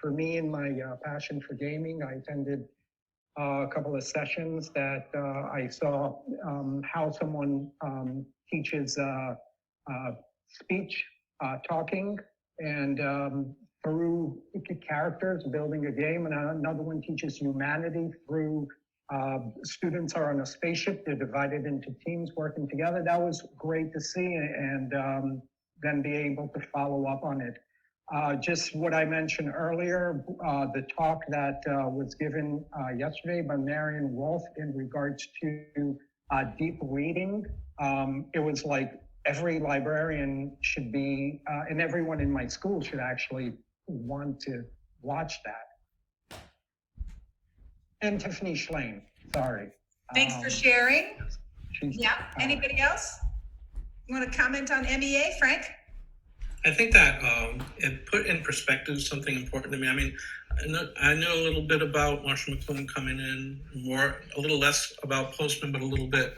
For me, in my passion for gaming, I attended a couple of sessions that I saw how someone teaches speech, talking, and through characters, building a game, and another one teaches humanity through Students are on a spaceship. They're divided into teams working together. That was great to see, and then be able to follow up on it. Just what I mentioned earlier, the talk that was given yesterday by Marion Wolf in regards to deep reading. It was like every librarian should be, and everyone in my school should actually want to watch that. And Tiffany Schlain, sorry. Thanks for sharing. She's, Yeah, anybody else? You want to comment on MEA, Frank? I think that it put in perspective something important to me. I mean, I know a little bit about Marshall McLuhan coming in, a little less about Postman, but a little bit.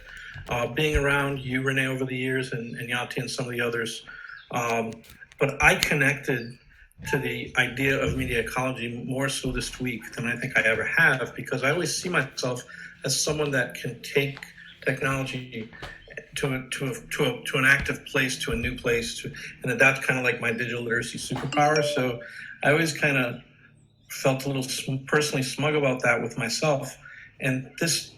Being around you, Renee, over the years, and Yati and some of the others. But I connected to the idea of media ecology more so this week than I think I ever have, because I always see myself as someone that can take technology to an active place, to a new place, and that's kind of like my digital literacy superpower. So I always kind of felt a little personally smug about that with myself. And this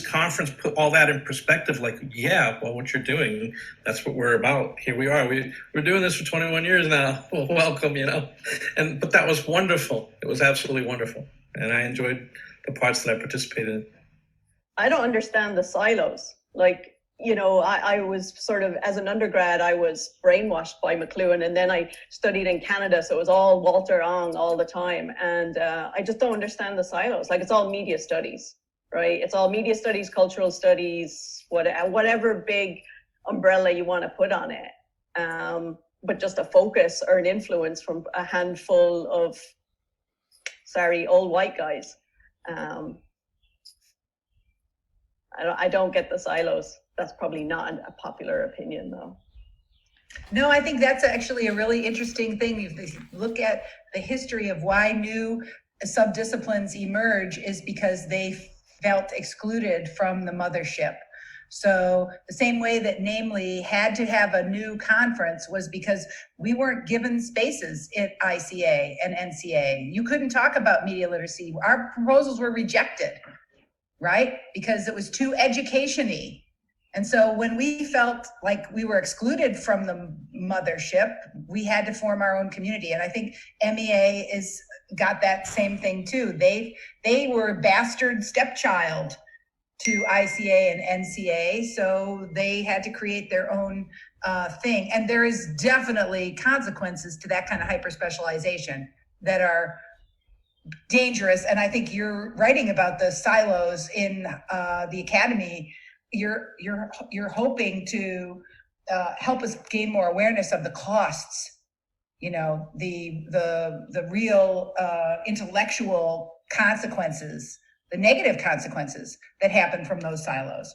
conference put all that in perspective, like, yeah, well, what you're doing, that's what we're about. Here we are. We're doing this for 21 years now. Well, welcome, but that was wonderful. It was absolutely wonderful. And I enjoyed the parts that I participated in. I don't understand the silos. Like, I was sort of, as an undergrad, I was brainwashed by McLuhan, and then I studied in Canada, so it was all Walter Ong all the time. And I just don't understand the silos. Like, it's all media studies, right? It's all media studies, cultural studies, whatever big umbrella you want to put on it. But just a focus or an influence from a handful of, old white guys. I don't get the silos. That's probably not a popular opinion, though. No, I think that's actually a really interesting thing. If you look at the history of why new subdisciplines emerge, is because they felt excluded from the mothership. So the same way that Namely had to have a new conference was because we weren't given spaces at ICA and NCA. You couldn't talk about media literacy. Our proposals were rejected, right? Because it was too education-y. And so when we felt like we were excluded from the mothership, we had to form our own community. And I think MEA got that same thing too. They were a bastard stepchild to ICA and NCA, so they had to create their own thing. And there is definitely consequences to that kind of hyper-specialization that are dangerous. And I think you're writing about the silos in the academy. You're hoping to help us gain more awareness of the costs, the real intellectual consequences, the negative consequences that happen from those silos.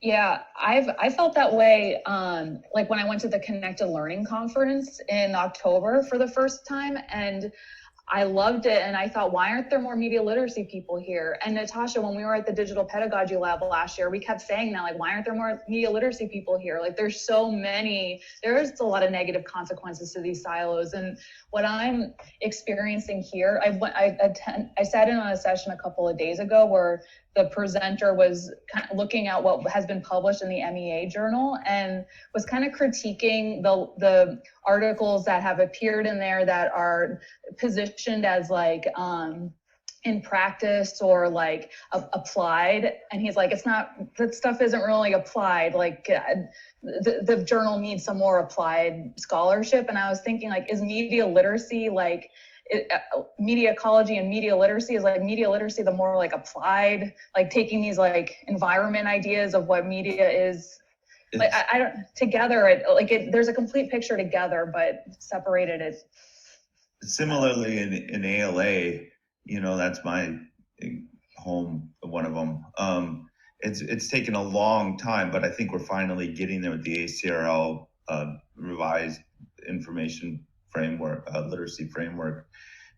Yeah, I felt that way. Like when I went to the Connected Learning Conference in October for the first time, and I loved it. And I thought, why aren't there more media literacy people here? And Natasha, when we were at the Digital Pedagogy Lab last year, we kept saying that, like, why aren't there more media literacy people here? Like, there's a lot of negative consequences to these silos. And what I'm experiencing here, I sat in on a session a couple of days ago where the presenter was kind of looking at what has been published in the MEA journal and was kind of critiquing the articles that have appeared in there that are positioned as like in practice or like applied. And he's like, that stuff isn't really applied. Like the journal needs some more applied scholarship. And I was thinking, like, is media literacy like, media ecology and media literacy, is like media literacy the more like applied, like taking these like environment ideas of what media is, like I don't together there's a complete picture together, but separated it. Similarly in ALA, that's my home, one of them. It's taken a long time, but I think we're finally getting there with the ACRL revised information framework, literacy framework,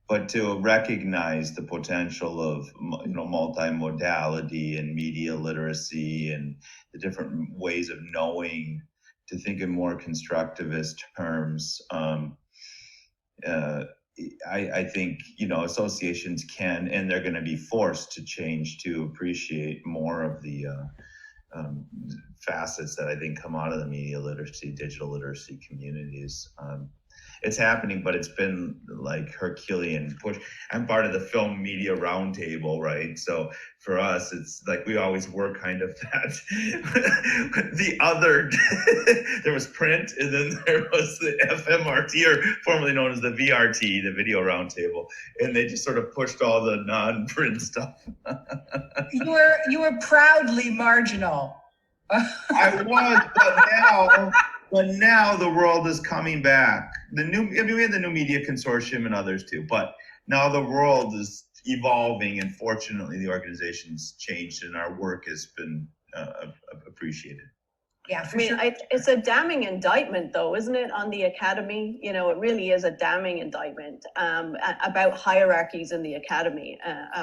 but to recognize the potential of multimodality and media literacy and the different ways of knowing, to think in more constructivist terms. I think, associations can, and they're going to be forced to change to appreciate more of the facets that I think come out of the media literacy, digital literacy communities. It's happening, but it's been like Herculean push. I'm part of the film media roundtable, right? So for us, it's like we always were kind of that. The other, there was print, and then there was the FMRT, or formerly known as the VRT, the video roundtable, and they just sort of pushed all the non-print stuff. You were proudly marginal. I was, but now the world is coming back. We have the New Media Consortium and others too, but now the world is evolving, and fortunately the organization's changed and our work has been appreciated. Yeah, for I mean, sure. it's a damning indictment, though, isn't it, on the academy? It really is a damning indictment about hierarchies in the academy,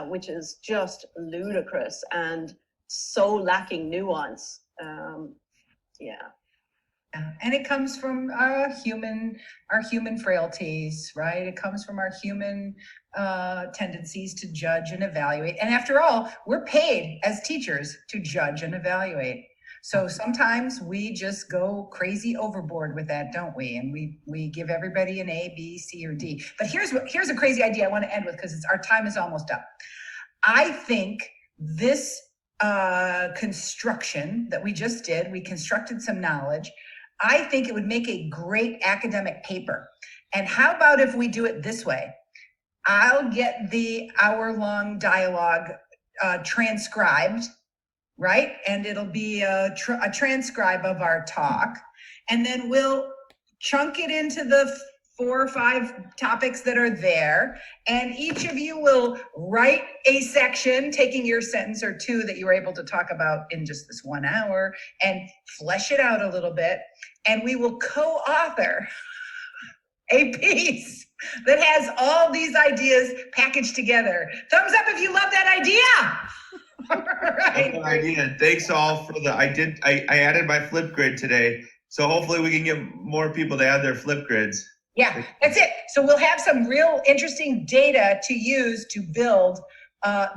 which is just ludicrous and so lacking nuance. Yeah. And it comes from our human frailties, right? It comes from our human tendencies to judge and evaluate. And after all, we're paid as teachers to judge and evaluate. So sometimes we just go crazy overboard with that, don't we? And we give everybody an A, B, C, or D. But here's a crazy idea I want to end with, because our time is almost up. I think this construction that we just did, we constructed some knowledge. I think it would make a great academic paper. And how about if we do it this way? I'll get the hour-long dialogue transcribed, right? And it'll be a transcribe of our talk. And then we'll chunk it into the 4 or 5 topics that are there. And each of you will write a section, taking your sentence or 2 that you were able to talk about in just this 1 hour, and flesh it out a little bit. And we will co-author a piece that has all these ideas packaged together. Thumbs up if you love that idea. All right. Good idea. Thanks all for I added my Flipgrid today. So hopefully we can get more people to add their Flipgrids. Yeah, that's it. So we'll have some real interesting data to use to build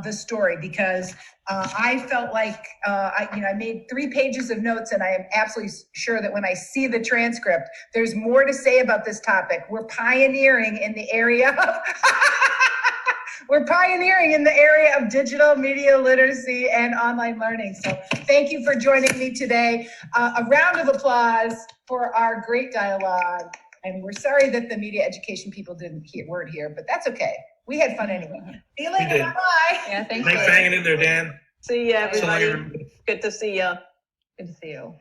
the story, because I felt like I made 3 pages of notes, and I am absolutely sure that when I see the transcript, there's more to say about this topic. We're pioneering in the area of digital media literacy and online learning. So thank you for joining me today. A round of applause for our great dialogue. And we're sorry that the media education people weren't here, but that's okay. We had fun anyway. See you later. Bye. Yeah, thank Thanks you. for hanging in there, Dan. See you, So long, everybody. everybody. Good to see you. Good to see you.